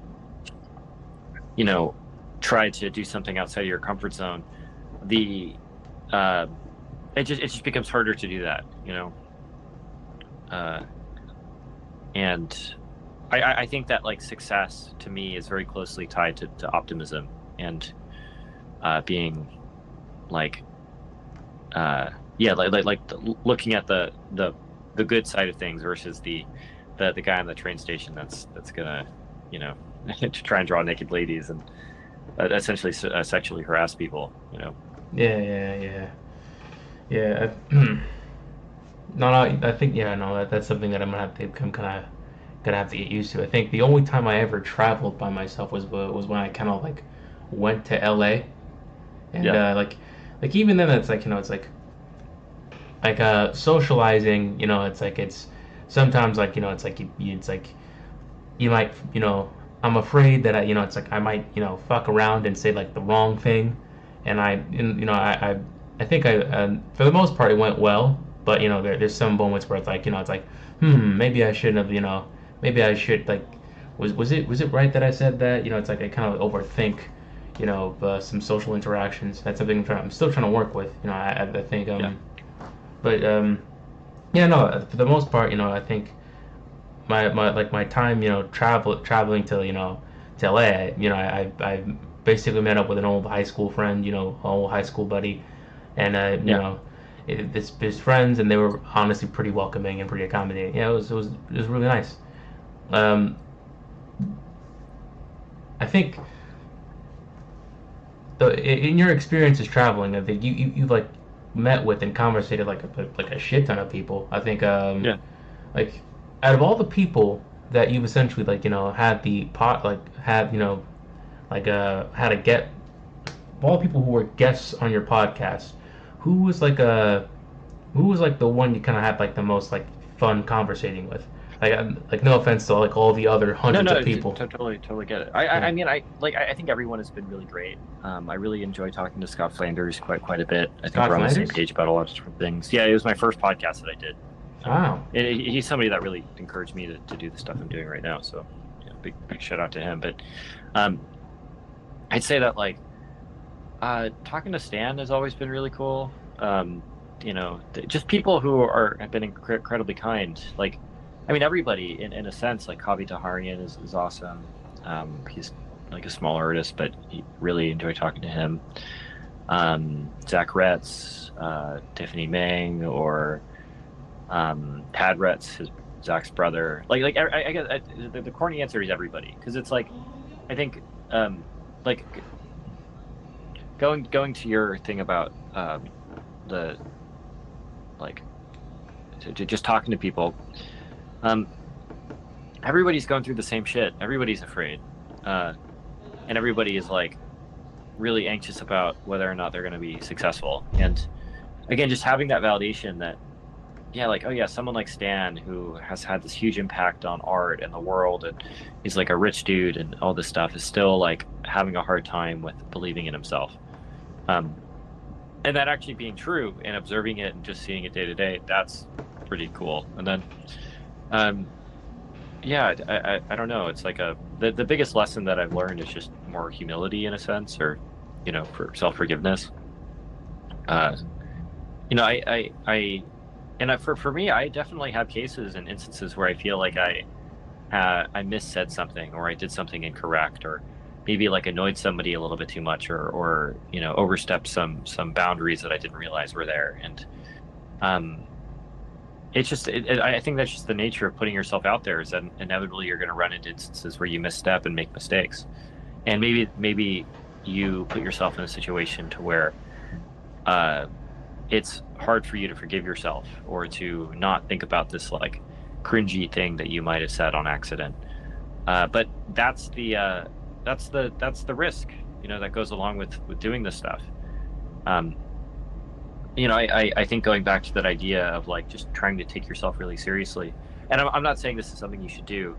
you know try to do something outside of your comfort zone, the uh, it just becomes harder to do that, uh, and I think that like success to me is very closely tied to optimism and being like yeah, looking at the good side of things versus the guy on the train station that's gonna you know to try and draw naked ladies and essentially sexually harass people. Yeah, yeah, yeah, yeah. No, no, I think yeah, no, that's something that I'm kind of gonna have to get used to. I think the only time I ever traveled by myself was when I kind of like went to LA, and Yeah. like even then it's like it's like like socializing, it's like it's sometimes like it's like it's like you might I'm afraid that it's like I might fuck around and say like the wrong thing, and I think for the most part it went well, but there's some moments where it's like it's like maybe I shouldn't have maybe I should like was it right that I said that it's like I kind of overthink some social interactions. That's something I'm still trying to work with. I think Yeah. but yeah, no, for the most part, I think my time, traveling to LA, I basically met up with an old high school friend, old high school buddy, and Yeah. this his friends, and they were honestly pretty welcoming and pretty accommodating. Yeah, it was really nice. Um, I think in your experiences traveling, I think you like met with and conversated like a shit ton of people. I think Yeah. like out of all the people that you've essentially like had the pot like had like had a get all the people who were guests on your podcast, who was like a who was like the one you kind of had like the most like fun conversating with, like no offense to like all the other No, hundreds no, of people. totally get it. I, I, Yeah. I mean, I think everyone has been really great. I really enjoy talking to Scott Flanders quite a bit. I think Scott we're on the same Flanders. page about a lot of different things. Yeah, it was my first podcast that I did. Wow. He's somebody that really encouraged me to do the stuff I'm doing right now. So, big shout out to him. But, um, I'd say that like, talking to Stan has always been really cool. Just people who have been incredibly kind. Like, I mean, everybody in a sense. Like Kavi Taharian is awesome. He's like a small artist, but he really enjoy talking to him. Zach Retz, Tiffany Meng, or Tad Retz, Zach's brother. I guess the corny answer is everybody, because it's like I think like going to your thing about the like just talking to people. Um, Everybody's going through the same shit. Everybody's afraid, and everybody is like really anxious about whether or not they're going to be successful. And again, just having that validation that yeah, like, oh yeah, someone like Stan who has had this huge impact on art and the world, and he's like a rich dude and all this stuff, is still like having a hard time with believing in himself. Um, and that actually being true and observing it and just seeing it day to day, that's pretty cool. And then, um, yeah, I don't know. It's like the biggest lesson that I've learned is just more humility in a sense, or for self-forgiveness. Uh, for me, I definitely have cases and instances where I feel like I missaid something, or I did something incorrect, or maybe like annoyed somebody a little bit too much, or overstepped some boundaries that I didn't realize were there. And um, it's just I think that's just the nature of putting yourself out there, is that inevitably you're going to run into instances where you misstep and make mistakes, and maybe you put yourself in a situation to where it's hard for you to forgive yourself, or to not think about this like cringy thing that you might have said on accident. But that's the risk, that goes along with doing this stuff. Um, I think going back to that idea of like just trying to take yourself really seriously, and I'm not saying this is something you should do,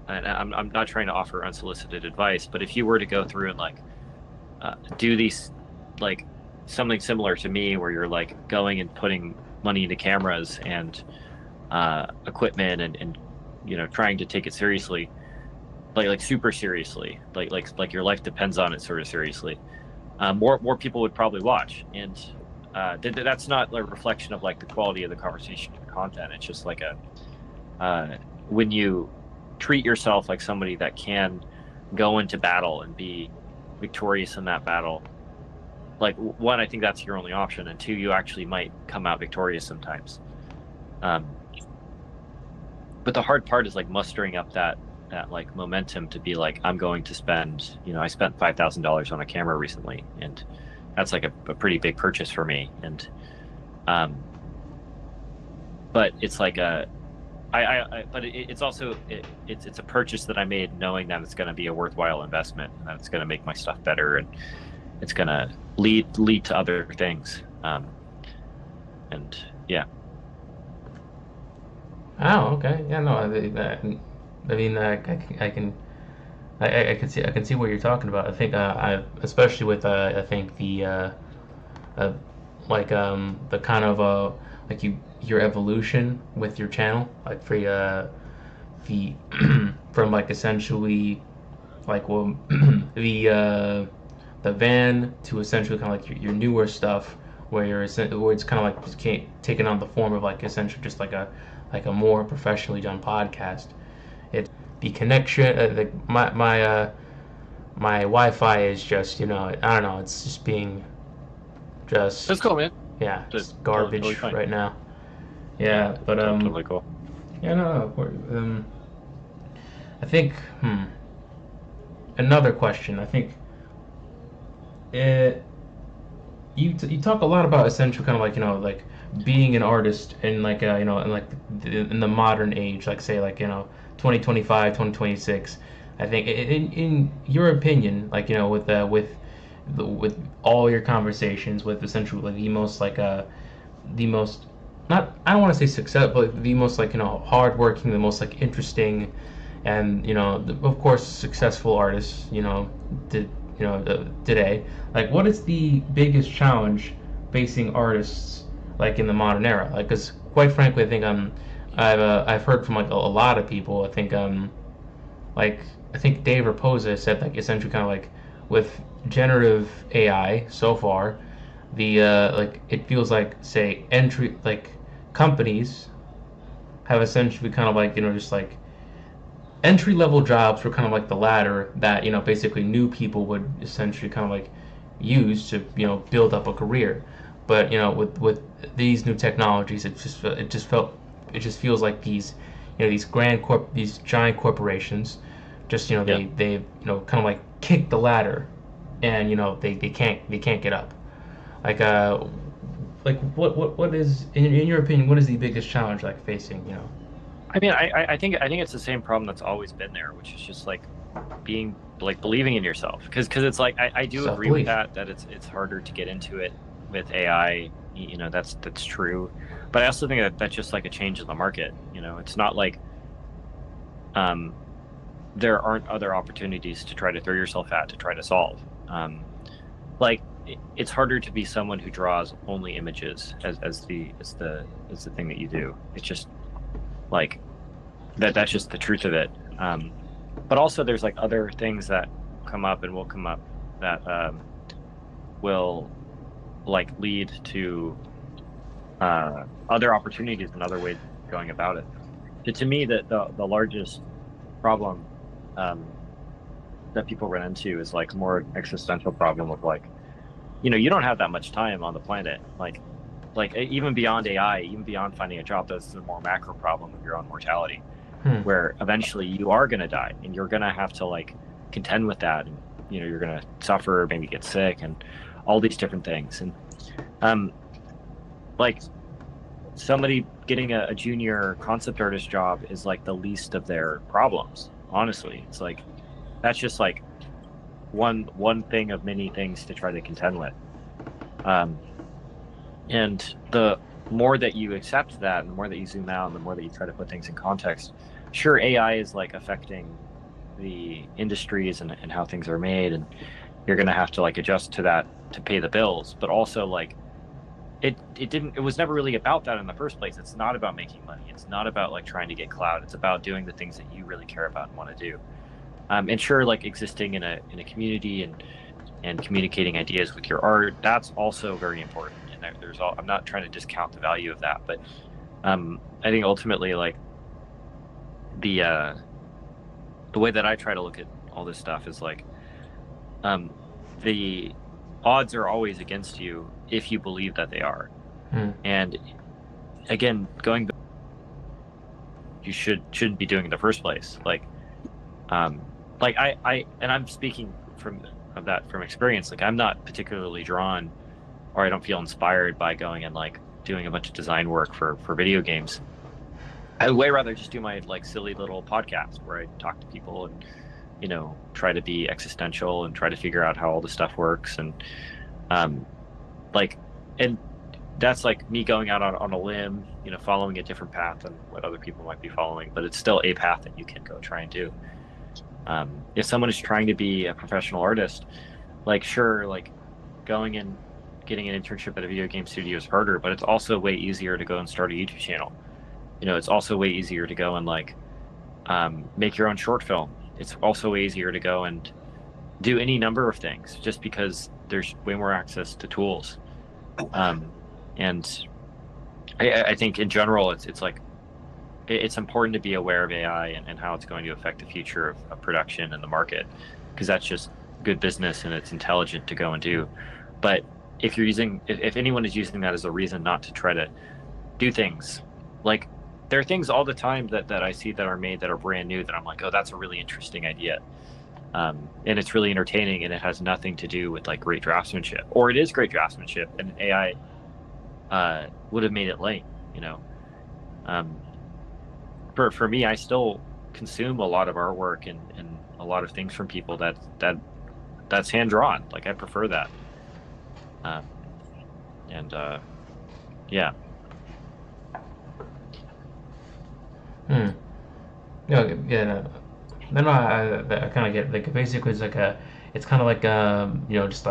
and I'm not trying to offer unsolicited advice, but if you were to go through and like do these like something similar to me, where you're like going and putting money into cameras and equipment, and trying to take it seriously, like super seriously, like your life depends on it sort of seriously, more people would probably watch. And that's not a reflection of like the quality of the conversation or the content. It's just like when you treat yourself like somebody that can go into battle and be victorious in that battle, like, one, I think that's your only option, and two, you actually might come out victorious sometimes. Um, but the hard part is like mustering up that like momentum to be like, I'm going to spend, I spent $5,000 on a camera recently, and that's like a pretty big purchase for me. And but it's like it's also it's a purchase that I made knowing that it's going to be a worthwhile investment, and that it's going to make my stuff better, and it's going to lead to other things. And Yeah. Oh, okay. Yeah, no, I mean, I can see what you're talking about. I think, especially with, I think uh, the kind of, like your evolution with your channel, like for, the, from like essentially, like, well, the van to essentially kind of like your newer stuff, where where it's kind of like just taking on the form of like essentially just like a more professionally done podcast. It's the connection. My Wi-Fi is just, I don't know. It's just being That's just, cool, man. yeah, That's just totally garbage fine. right now. Yeah, Yeah, but totally cool. yeah, no, I think, another question. I think it you talk a lot about essential kind of like, like being an artist in like, in like in the modern age, like say like, 2025, 2026. I think in your opinion, like, with all your conversations with essentially like the most, not, I don't want to say success, but the most like, hardworking, the most like interesting, and of course successful artists, did today, like what is the biggest challenge facing artists like in the modern era, like because quite frankly I think I've heard from like a lot of people. I think like I think Dave Raposa said like essentially kind of like with generative AI so far, the like it feels like say entry like companies have essentially kind of like, just like entry level jobs were kind of like the ladder that, basically new people would essentially kind of like use to, build up a career. But with these new technologies, it just feels like these, these giant corporations just, Yeah. they kind of like kick the ladder, and they can't get up. Like what is in your opinion, what is the biggest challenge like facing, I mean, I think it's the same problem that's always been there, which is just like being like believing in yourself. Because it's like I do self agree with belief? that it's harder to get into it with AI. That's true. But I also think that that's just like a change in the market. It's not like um there aren't other opportunities to try to throw yourself at to try to solve. Like it's harder to be someone who draws only images as the thing that you do. It's just like that's just the truth of it. But also there's like other things that come up and will come up that will like lead to other opportunities and other ways of going about it. To me, the largest problem um, that people run into is like more existential problem of like, you don't have that much time on the planet. Like even beyond AI, even beyond finding a job, that's a more macro problem of your own mortality, Hmm. where eventually you are going to die and you're going to have to like contend with that, and you're going to suffer, maybe get sick, and all these different things. And um like somebody getting a junior concept artist job is like the least of their problems, honestly. It's like that's just like one thing of many things to try to contend with. um and the more that you accept that, and the more that you zoom out, and the more that you try to put things in context, sure, AI is like affecting the industries and how things are made, and you're going to have to like adjust to that to pay the bills. But also like it was never really about that in the first place. It's not about making money. It's not about like trying to get clout. It's about doing the things that you really care about and want to do. And sure, like existing in a community and communicating ideas with your art, that's also very important. And there's all, I'm not trying to discount the value of that, but I think ultimately like the uh the way that I try to look at all this stuff is like um the odds are always against you if you believe that they are. Hmm. And again, going back, you shouldn't be doing in the first place. Like I and I'm speaking of that from experience. Like I'm not particularly drawn, or I don't feel inspired by going and like doing a bunch of design work for video games. I'd way rather just do my like silly little podcast where I talk to people and try to be existential and try to figure out how all this stuff works. And um like and that's like me going out on a limb, following a different path than what other people might be following, but it's still a path that you can go try and do. If someone is trying to be a professional artist, like sure, like going and getting an internship at a video game studio is harder, but it's also way easier to go and start a YouTube channel. It's also way easier to go and like make your own short film. It's also way easier to go and do any number of things just because there's way more access to tools. Um, and I think in general, it's like it's important to be aware of AI and how it's going to affect the future of production and the market, because that's just good business and it's intelligent to go and do. But if anyone is using that as a reason not to try to do things, like there are things all the time that I see that are made that are brand new that I'm like, oh, that's a really interesting idea. And it's really entertaining and it has nothing to do with like great draftsmanship, or it is great draftsmanship and AI would have made it lame, you know. Um, for me, I still consume a lot of artwork and a lot of things from people that's hand drawn. Like I prefer that. Um, and yeah. Hmm. Yeah, yeah. No, I kind of get like basically it's like it's kind of like just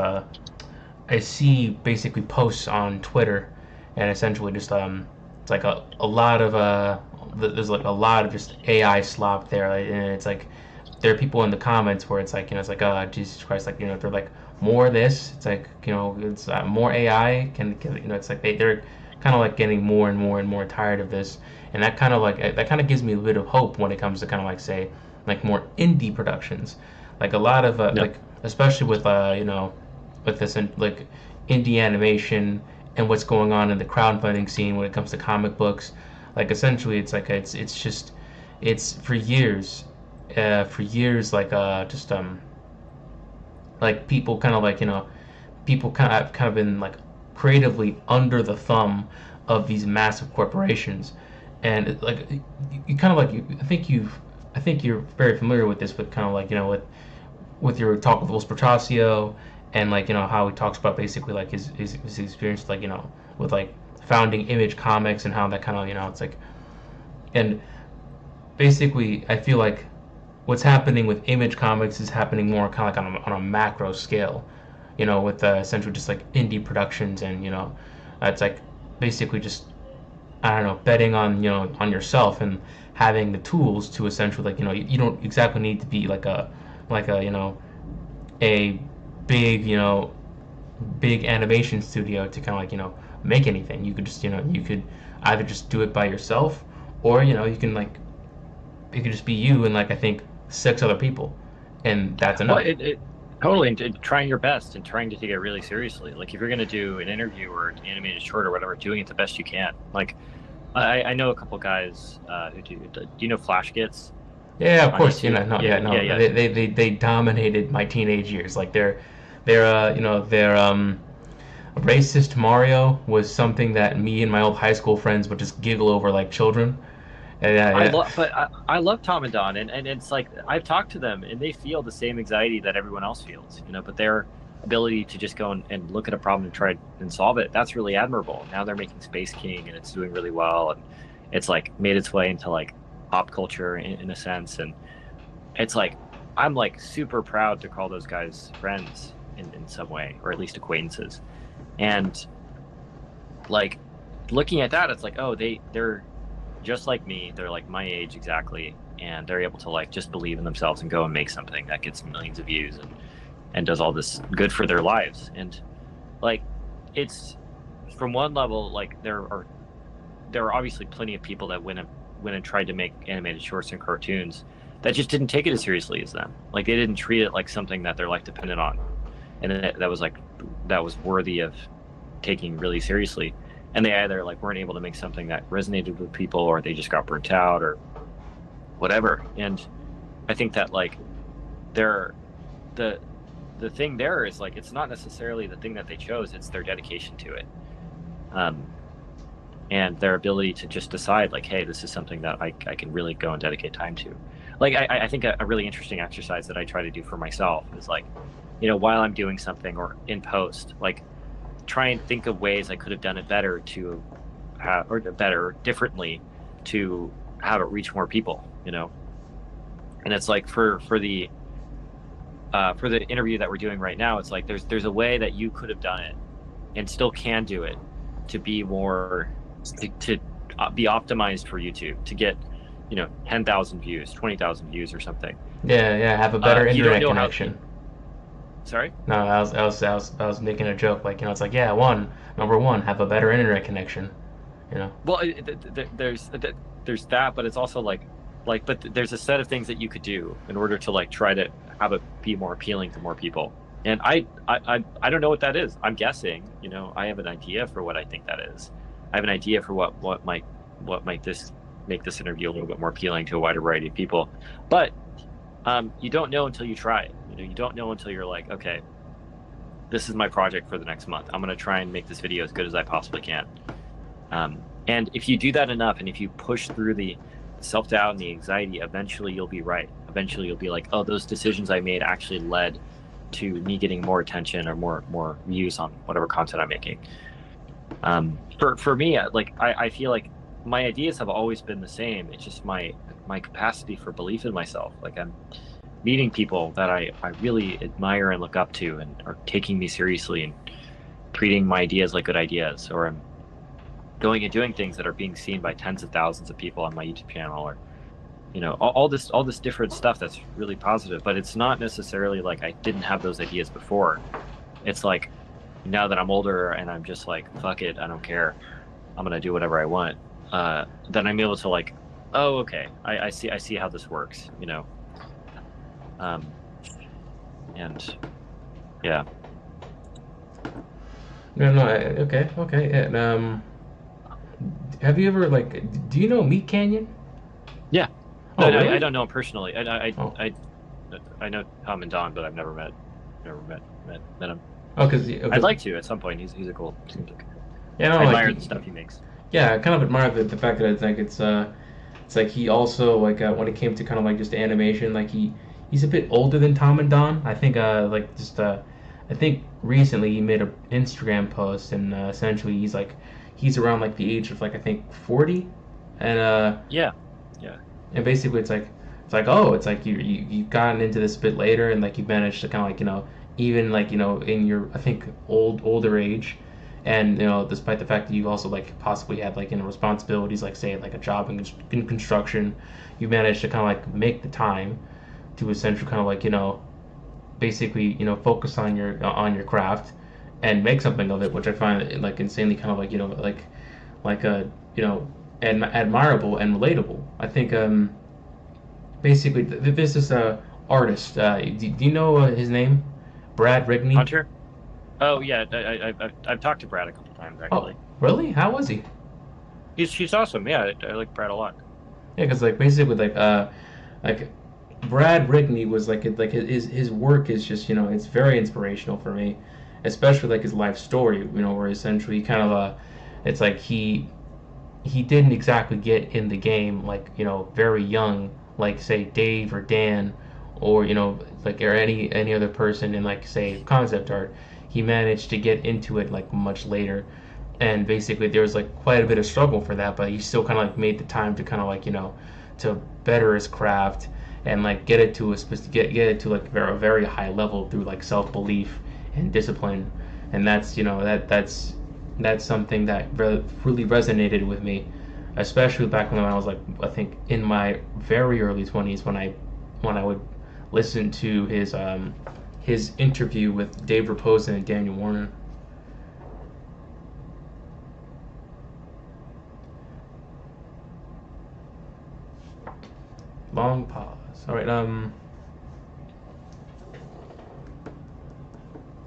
I see basically posts on Twitter, and essentially just it's like a lot of there's like a lot of just AI slop there, like, and it's like there are people in the comments where it's like it's like Jesus Christ, like they're like more of this. It's like it's more AI can it's like they're kind of like getting more and more and more tired of this, and that kind of gives me a bit of hope when it comes to kind of like say like more indie productions, like a lot of No. like especially with with this like indie animation and what's going on in the crowdfunding scene when it comes to comic books. Like essentially, it's like it's just it's for years just like people kind of like people kind of been like creatively under the thumb of these massive corporations, and like you kind of like I think you're very familiar with this with kind of like with your talk with Los Protasio, and like how he talks about basically like his experience like with like founding Image Comics and how that kind of it's like, and basically I feel like what's happening with Image Comics is happening more kind of like on a macro scale, with essentially just like indie productions, and it's like basically just I don't know, betting on on yourself and having the tools to essentially like you don't exactly need to be like a a big big animation studio to kind of like make anything. You could just you could either just do it by yourself, or you can like it could just be you and like I think six other people, and that's Well, enough. it totally, and trying your best and trying to take it really seriously. Like if you're going to do an interview or an animated short or whatever, doing it the best you can. Like I know a couple guys who do you know Flash Gits Yeah, of on course. YouTube? No, Yeah, yeah, yeah, no. yeah. They dominated my teenage years. Like their their racist Mario was something that me and my old high school friends would just giggle over like children. And, I love Tom and Don, and it's like I've talked to them, and they feel the same anxiety that everyone else feels, but their ability to just go and look at a problem and try and solve it, that's really admirable. Now they're making Space King, and it's doing really well, and it's like made its way into like pop culture in a sense, and it's like I'm like super proud to call those guys friends in some way, or at least acquaintances, and like looking at that, it's like, oh, they're just like me. They're like my age exactly, and they're able to like just believe in themselves and go and make something that gets millions of views and does all this good for their lives. And like it's from one level, like there are obviously plenty of people that went and tried to make animated shorts and cartoons that just didn't take it as seriously as them. Like they didn't treat it like something that their life depended on, and that was like that was worthy of taking really seriously. And they either like weren't able to make something that resonated with people, or they just got burnt out, or whatever. And I think that like they're the the thing there is like it's not necessarily the thing that they chose; it's their dedication to it, um, and their ability to just decide like, hey, this is something that I can really go and dedicate time to. Like I think a really interesting exercise that I try to do for myself is like, while I'm doing something or in post, like try and think of ways I could have done it better to have, or better, differently, to have it reach more people, you know. And it's like for the interview that we're doing right now, it's like there's a way that you could have done it and still can do it to be more to be optimized for YouTube to get 10,000 views, 20,000 views or something. Yeah, yeah, have a better You don't internet know how. connection. Sorry. No, I was making a joke, like, it's like, yeah, number one, have a better internet connection, you know. Well, there's that, but it's also but there's a set of things that you could do in order to like try to have it be more appealing to more people. And I don't know what that is. I'm guessing, I have an idea for what I think that is. I have an idea for what might this make this interview a little bit more appealing to a wider variety of people. But you don't know until you try it. You don't know until you're like, okay, this is my project for the next month. I'm going to try and make this video as good as I possibly can. And if you do that enough, and if you push through the self-doubt and the anxiety, eventually you'll be right. Eventually you'll be like, oh, those decisions I made actually led to me getting more attention or more views on whatever content I'm making. For me, I feel like my ideas have always been the same. It's just my capacity for belief in myself. Like, I'm meeting people that I really admire and look up to and are taking me seriously and treating my ideas like good ideas, or I'm going and doing things that are being seen by tens of thousands of people on my YouTube channel, or all this different stuff that's really positive. But it's not necessarily like I didn't have those ideas before. It's like, now that I'm older and I'm just like, fuck it, I don't care, I'm gonna do whatever I want, then I'm able to like, oh, okay, I see how this works, and yeah. No, okay. And have you ever, like, do you know Meat Canyon? Yeah. Oh, No, really? I don't know him personally. Oh, I know Tom and Don, but I've never met him. oh, because I'd like to at some point. He's a cool. Seems like, yeah, no, I like, admire the stuff he makes. yeah, I kind of admire the fact that it's like he also, like, when it came to kind of like just animation, like he's a bit older than Tom and Don. I think I think recently he made an Instagram post, and essentially he's around like the age of, like, I think 40, and Yeah, yeah, and basically oh, it's like you've gotten into this a bit later, and like you've managed to kind of like, even like, in your, I think, older age, and despite the fact that you also like possibly had like, responsibilities, like, say, like a job in construction, you managed to kind of like make the time to essentially kind of like, basically, focus on your craft and make something of it, which I find like insanely kind of like, like a, admirable and relatable. I think basically this is a artist. Do you know his name? Brad Rigney? Hunter. Oh yeah, I've talked to Brad a couple times Oh, actually. really? How was he? He's awesome. Yeah, I like Brad a lot. Yeah, because like basically like Brad Rigney was like his work is just, it's very inspirational for me, especially like his life story, where essentially kind of it's like he didn't exactly get in the game like, very young, like, say, Dave or Dan, or like, or any other person in, like, say, concept art. He managed to get into it like much later, and basically there was like quite a bit of struggle for that, but he still kind of like made the time to kind of like, to better his craft and like get it to get it to like a very high level through like self-belief and discipline. And that's, that's something that really resonated with me, especially back when I was like, I think in my very early 20s, when I would listen to his interview with Dave Raposa and Daniel Warner. Long pause. All right.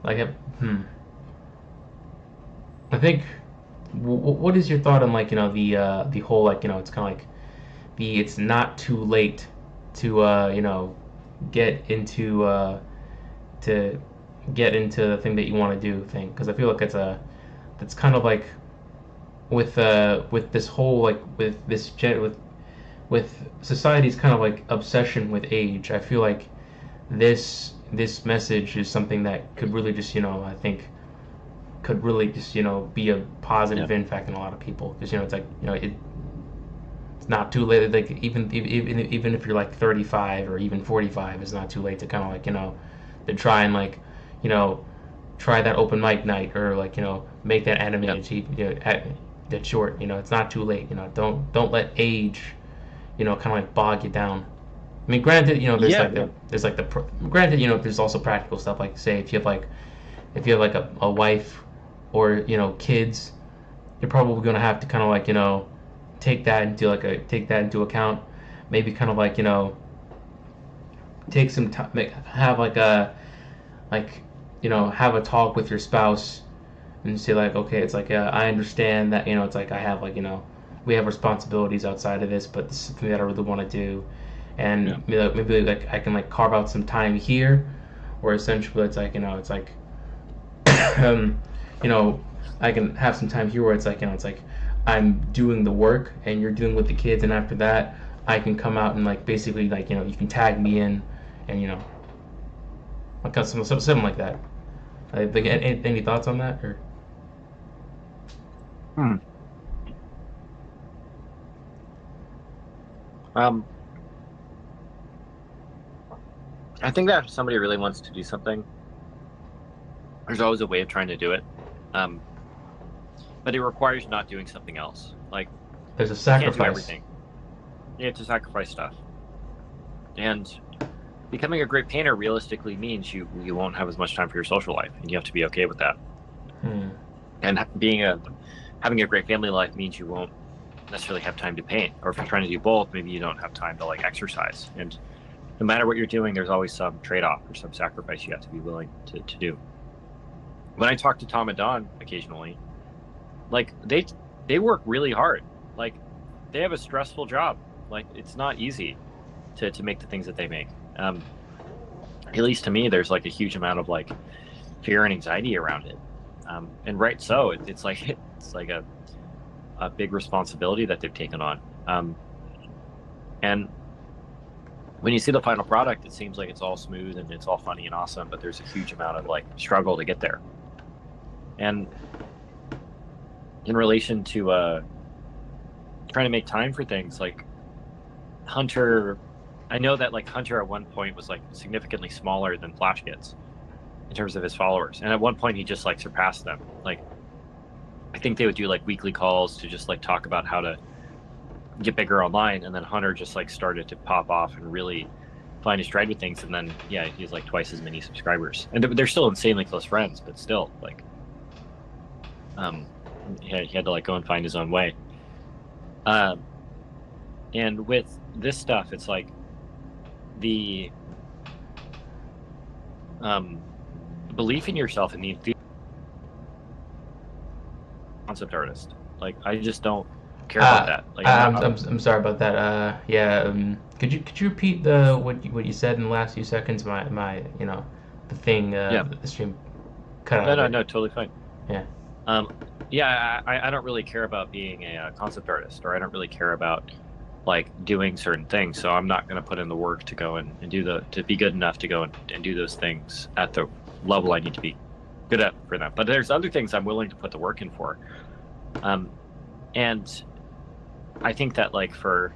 Like, I think. What is your thought on, like, the whole, like, it's kind of like it's not too late to get into to get into the thing that you want to do thing, because I feel like that's kind of like with this whole, like, with society's kind of like obsession with age. I feel like this message is something that could really just, I think, could really just be a Yeah. positive impact on a lot of people because it's like it's not too late. Like even if you're like 35 or even 45, it's not too late to kind of like to try and like you know try that open mic night or like make that Yeah. animated TV that short. It's not too late. Don't let age kind of like bog you down. I mean, granted, Yeah. Yeah. there's like the granted, there's also practical stuff like say if you have like a wife or kids, you're probably gonna have to kind of like take that into account. Maybe kind of like take some time, have like a like have a talk with your spouse and say like okay, it's like I understand that it's like I have like we have responsibilities outside of this, but this is something that I really want to do, Yeah. and maybe like I can like carve out some time here, where essentially it's like it's like um, you know, I can have some time here where it's like it's like I'm doing the work and you're dealing with the kids, and after that, I can come out and like basically like you can tag me in, and like something like that. Like, any thoughts on that or? Hmm. Um, I think that if somebody really wants to do something, there's always a way of trying to do it. Um, but it requires not doing something else. Like There's a you can't do sacrifice. everything. You have to sacrifice stuff. And becoming a great painter realistically means you won't have as much time for your social life, and you have to be okay with that. Hmm. And having a great family life means you won't necessarily have time to paint. Or if you're trying to do both, maybe you don't have time to like exercise. And no matter what you're doing, there's always some trade-off or some sacrifice you have to be willing to do. When I talk to Tom and Don occasionally, like they work really hard. Like they have a stressful job. Like it's not easy to make the things that they make. At least to me, there's like a huge amount of like fear and anxiety around it. And right, so it's like it's like a big responsibility that they've taken on. And when you see the final product, it seems like it's all smooth and it's all funny and awesome, but there's a huge amount of like struggle to get there. And in relation to trying to make time for things like Hunter, I know that like Hunter at one point was like significantly smaller than Flash gets in terms of his followers, and at one point he just like surpassed them. Like I think they would do like weekly calls to just like talk about how to get bigger online, and then Hunter just like started to pop off and really find his stride with things, and then yeah, he's like twice as many subscribers, and they're still insanely close friends, but still like um he had to like go and find his own way. Um, and with this stuff, it's like the um belief in yourself and the concept artist. Like I just don't care about that. Like I'm not. I'm sorry about that. Yeah. Could you repeat the what you said in the last few seconds? My the thing Yeah. the stream cut out No, a no, bit. no, totally fine. Yeah. Um, yeah, I don't really care about being a concept artist, or I don't really care about like doing certain things. So I'm not going to put in the work to go and do to be good enough to go and do those things at the level I need to be good at for them. But there's other things I'm willing to put the work in for. Um, and I think that like for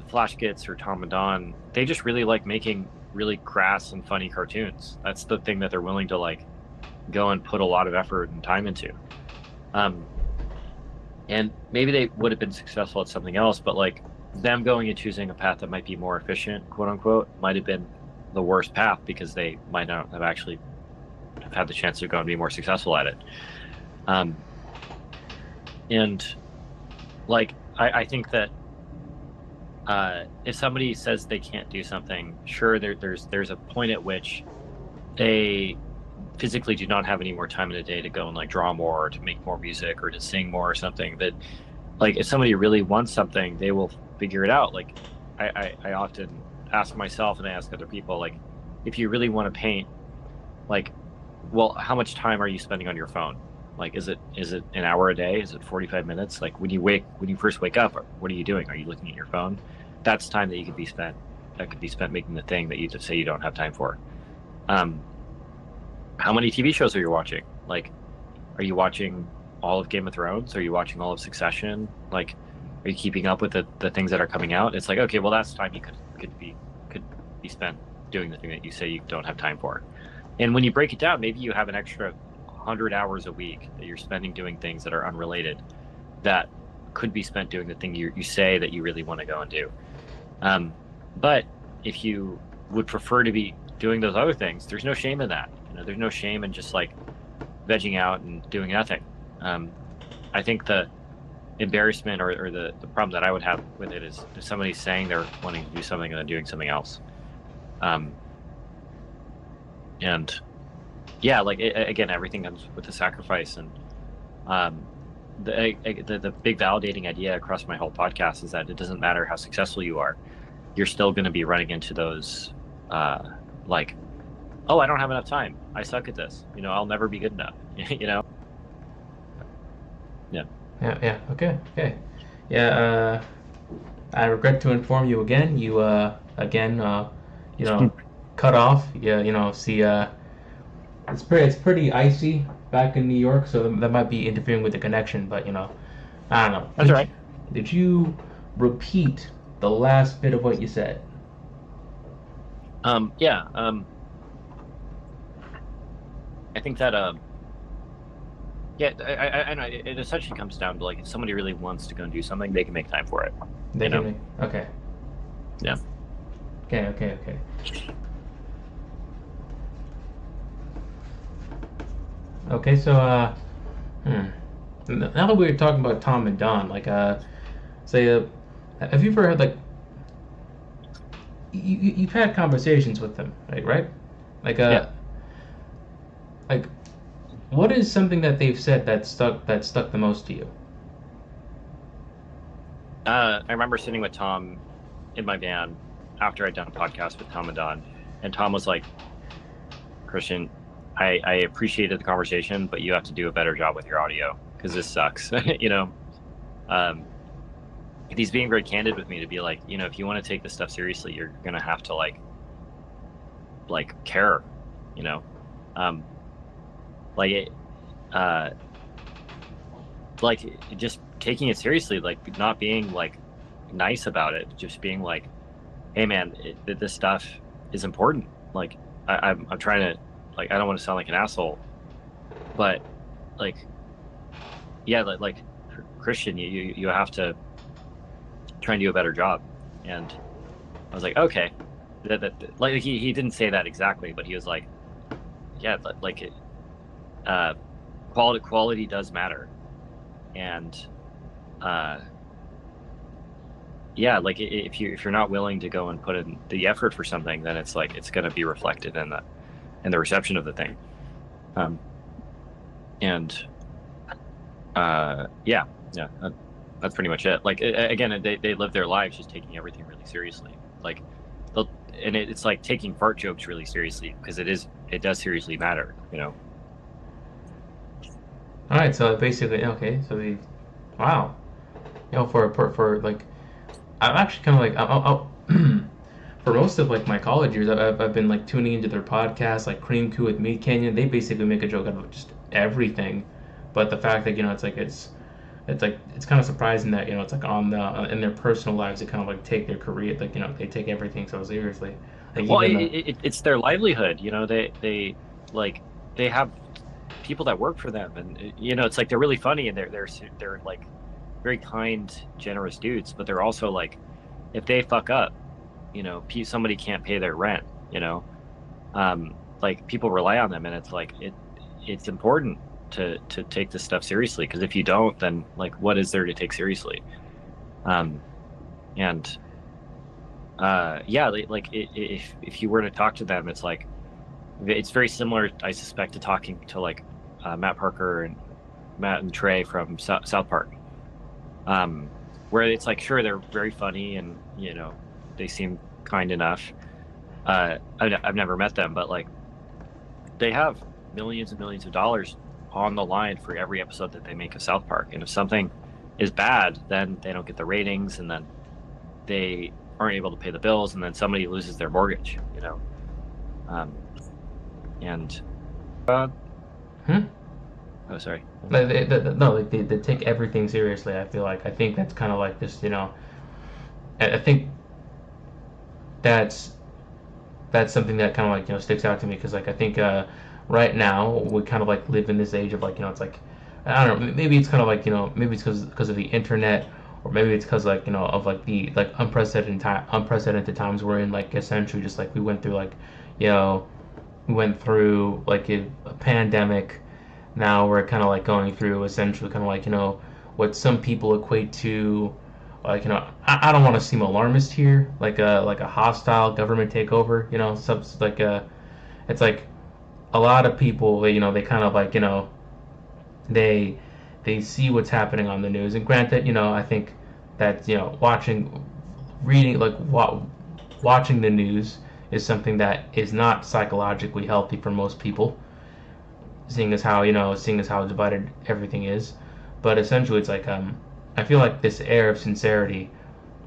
Flash Gits or Tom and Don, they just really like making really crass and funny cartoons. That's the thing that they're willing to like go and put a lot of effort and time into. Um, and maybe they would have been successful at something else, but like them going and choosing a path that might be more efficient, quote unquote, might have been the worst path because they might not have actually had the chance to go and be more successful at it. Um, and like I think that if somebody says they can't do something, sure, there's a point at which they physically do not have any more time in a day to go and like draw more or to make more music or to sing more or something. That like if somebody really wants something, they will figure it out. Like I often ask myself and I ask other people, like, if you really want to paint, like, well, how much time are you spending on your phone? Like, is it an hour a day? Is it 45 minutes? Like when you first wake up, what are you doing? Are you looking at your phone? That's time that could be spent making the thing that you just say you don't have time for. How many TV shows are you watching? Like, are you watching all of Game of Thrones? Are you watching all of Succession? Like, are you keeping up with the things that are coming out? It's like, okay, well, that's time you could be spent doing the thing that you say you don't have time for. And when you break it down, maybe you have an extra 100 hours a week that you're spending doing things that are unrelated that could be spent doing the thing you say that you really want to go and do. But if you would prefer to be doing those other things, there's no shame in that. There's no shame in just like vegging out and doing nothing. I think the embarrassment or the problem that I would have with it is if somebody's saying they're wanting to do something and then doing something else. And yeah, like again, everything comes with a sacrifice. And the big validating idea across my whole podcast is that it doesn't matter how successful you are, you're still going to be running into those like, oh, I don't have enough time, I suck at this, I'll never be good enough. Yeah. Yeah. Okay. Yeah. I regret to inform you again. You again cut off. Yeah. See. It's pretty icy back in New York, so that might be interfering with the connection. But I don't know. That's all right. Did you repeat the last bit of what you said? Yeah. I think that yeah, I know it essentially comes down to like if somebody really wants to go and do something, they can make time for it. They can make, okay. Yeah. Okay. Okay, so now that we're talking about Tom and Don, like say have you ever had like you've had conversations with them, right? Like Yeah. like what is something that they've said that stuck the most to you? I remember sitting with Tom in my van after I'd done a podcast with Tom and Don, and Tom was like, Kristian, I appreciated the conversation, but you have to do a better job with your audio because this sucks. He's being very candid with me to be like, if you want to take this stuff seriously, you're gonna have to like care, like it, like just taking it seriously, like not being like nice about it, just being like, hey man, this stuff is important. Like I'm trying to, like, I don't want to sound like an asshole, but like, yeah, like Kristian, you have to try and do a better job. And I was like, okay, like he didn't say that exactly, but he was like, yeah, like quality does matter. And yeah, like if you're not willing to go and put in the effort for something, then it's like it's going to be reflected in the reception of the thing. And yeah, that's pretty much it. Like again, they live their lives just taking everything really seriously. Like and it's like taking fart jokes really seriously because it does seriously matter. All right, so basically, okay, so wow, for like, I'm actually kind of like, I'll for most of like my college years, I've been like tuning into their podcasts, like Cream Coup with Meat Canyon. They basically make a joke out of just everything, but the fact that it's kind of surprising that it's like on the in their personal lives they kind of like take their career, like they take everything so seriously. Like Well, even it's their livelihood. They like they have people that work for them, and it's like they're really funny and they're like very kind, generous dudes, but they're also like, if they fuck up, somebody can't pay their rent, like people rely on them, and it's like it's important to take this stuff seriously, because if you don't, then like what is there to take seriously? And yeah, like if you were to talk to them, it's like it's very similar, I suspect, to talking to like Matt Parker and Matt and Trey from South Park, where it's like, sure, they're very funny and they seem kind enough. I've never met them, but like they have millions and millions of dollars on the line for every episode that they make of South Park, and if something is bad, then they don't get the ratings, and then they aren't able to pay the bills, and then somebody loses their mortgage, and hmm? Oh, sorry. Like no, like they take everything seriously. I feel like I think that's kind of like just I think that's that's something that kind of like sticks out to me because like I think right now we kind of like live in this age of like it's like I don't know, maybe it's kind of like maybe it's because of the internet, or maybe it's because like of like the like unprecedented times we're in, like essentially just like we went through like you know we went through like a pandemic. Now we're kind of like going through essentially kind of like what some people equate to like I don't want to seem alarmist here, like a hostile government takeover, subs like it's like a lot of people they kind of like they they see what's happening on the news, and granted I think that reading like watching the news is something that is not psychologically healthy for most people, seeing as how divided everything is. But essentially it's like I feel like this air of sincerity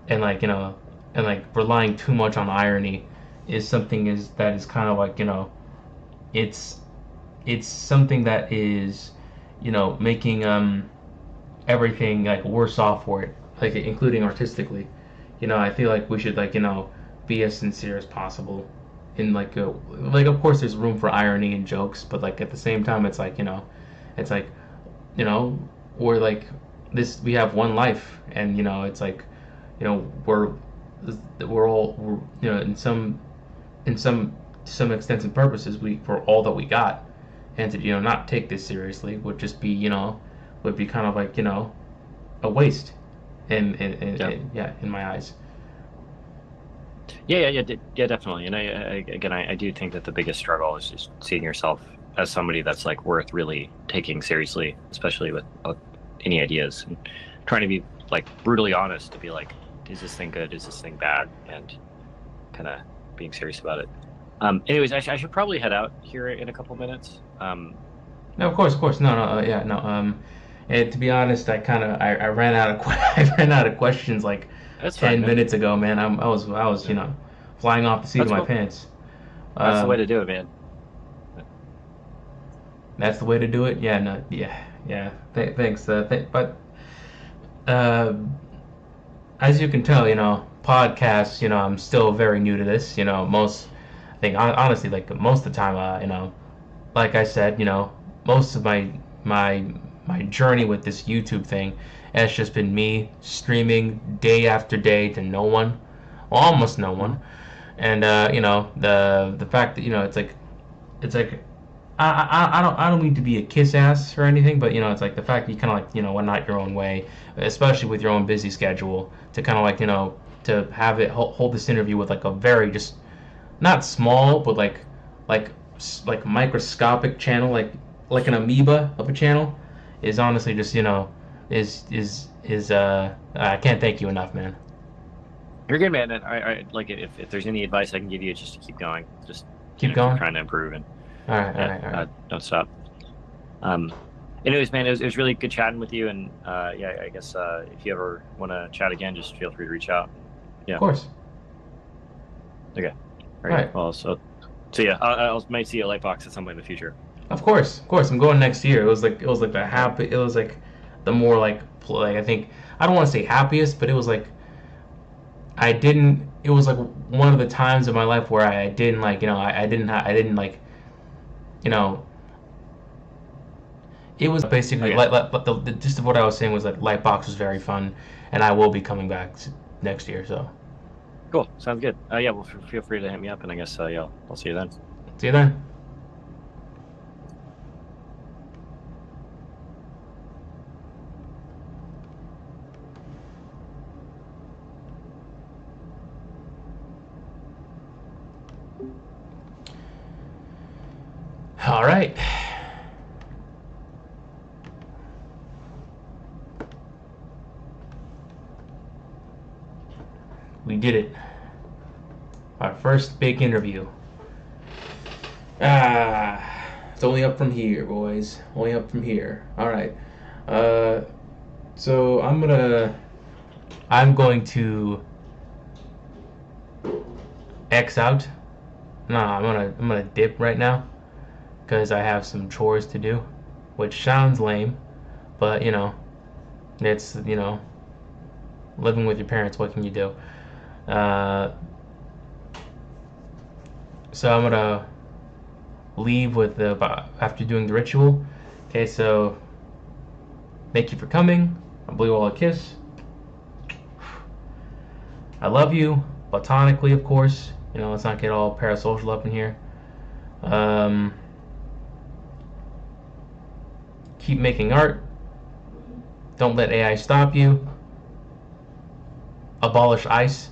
and like and like relying too much on irony is something is that is kind of like it's it's something that is making everything like worse off for it, like including artistically. I feel like we should like be as sincere as possible in like of course there's room for irony and jokes, but like at the same time it's like it's like you know we're like this we have one life, and it's like you know we're we're all in some extents and purposes for all that we got, and to not take this seriously would just be would be kind of like a waste Yeah. yeah, in my eyes. Yeah, definitely. And again, I do think that the biggest struggle is just seeing yourself as somebody that's like worth really taking seriously, especially with any ideas, and trying to be like brutally honest to be like, is this thing good? Is this thing bad? And kind of being serious about it. Anyways, I should probably head out here in a couple minutes. No, of course, no, no, yeah, no. And to be honest, I ran out of I ran out of questions like That's fine, 10 minutes ago, man. I was man. flying off the seat of That's my cool. pants. That's the way Um, to do it, man. that's the way to do it. Yeah, no, yeah, yeah. Thanks. But uh, as you can tell, podcasts. I'm still very new to this. I think honestly, like most of the time, like I said, most of my journey with this YouTube thing has just been me streaming day after day to no one, well, almost no Mhm. one, and the fact that it's like I don't mean to be a kiss ass or anything, but it's like the fact that you kind of like went out your own way, especially with your own busy schedule, to kind of like to have it hold this interview with like a very just not small, but like like microscopic channel, like an amoeba of a channel, is honestly just is I can't thank you enough, man. You're good, man. And I like it. If there's any advice I can give you, just to keep going. Just Keep keep going. trying to improve, and All right, all yeah, right, all right. don't stop. Um, anyways, man, it was really good chatting with you. And yeah, I guess if you ever want to chat again, just feel free to reach out. Of Yeah. course. Okay. All All right. right. Well, so yeah, I might see a Lightbox at some point in the future. Of course, of course. I'm going next year. It was like the happy. It was like the more like I think I don't want to say happiest, but it was like I didn't. It was like one of the times in my life where I didn't like I didn't like you know it was basically Okay. like the gist of what I was saying was that Lightbox was very fun, and I will be coming back next year. So Cool. Sounds good. Yeah. Well, feel free to hit me up, and I guess yeah, I'll see you then. see you then. All right. We did it. Our first big interview. It's only up from here, boys. Only up from here. All right. Uh, so I'm going to X out. No, I'm gonna dip right now because I have some chores to do. which sounds lame, but it's living with your parents. What can you do? Uh, so I'm gonna leave with the after doing the ritual. Okay, so thank you for coming. I blew all a kiss. I love you, platonically, of course. Let's not get all parasocial up in here. Keep making art. Don't let AI stop you. Abolish ICE.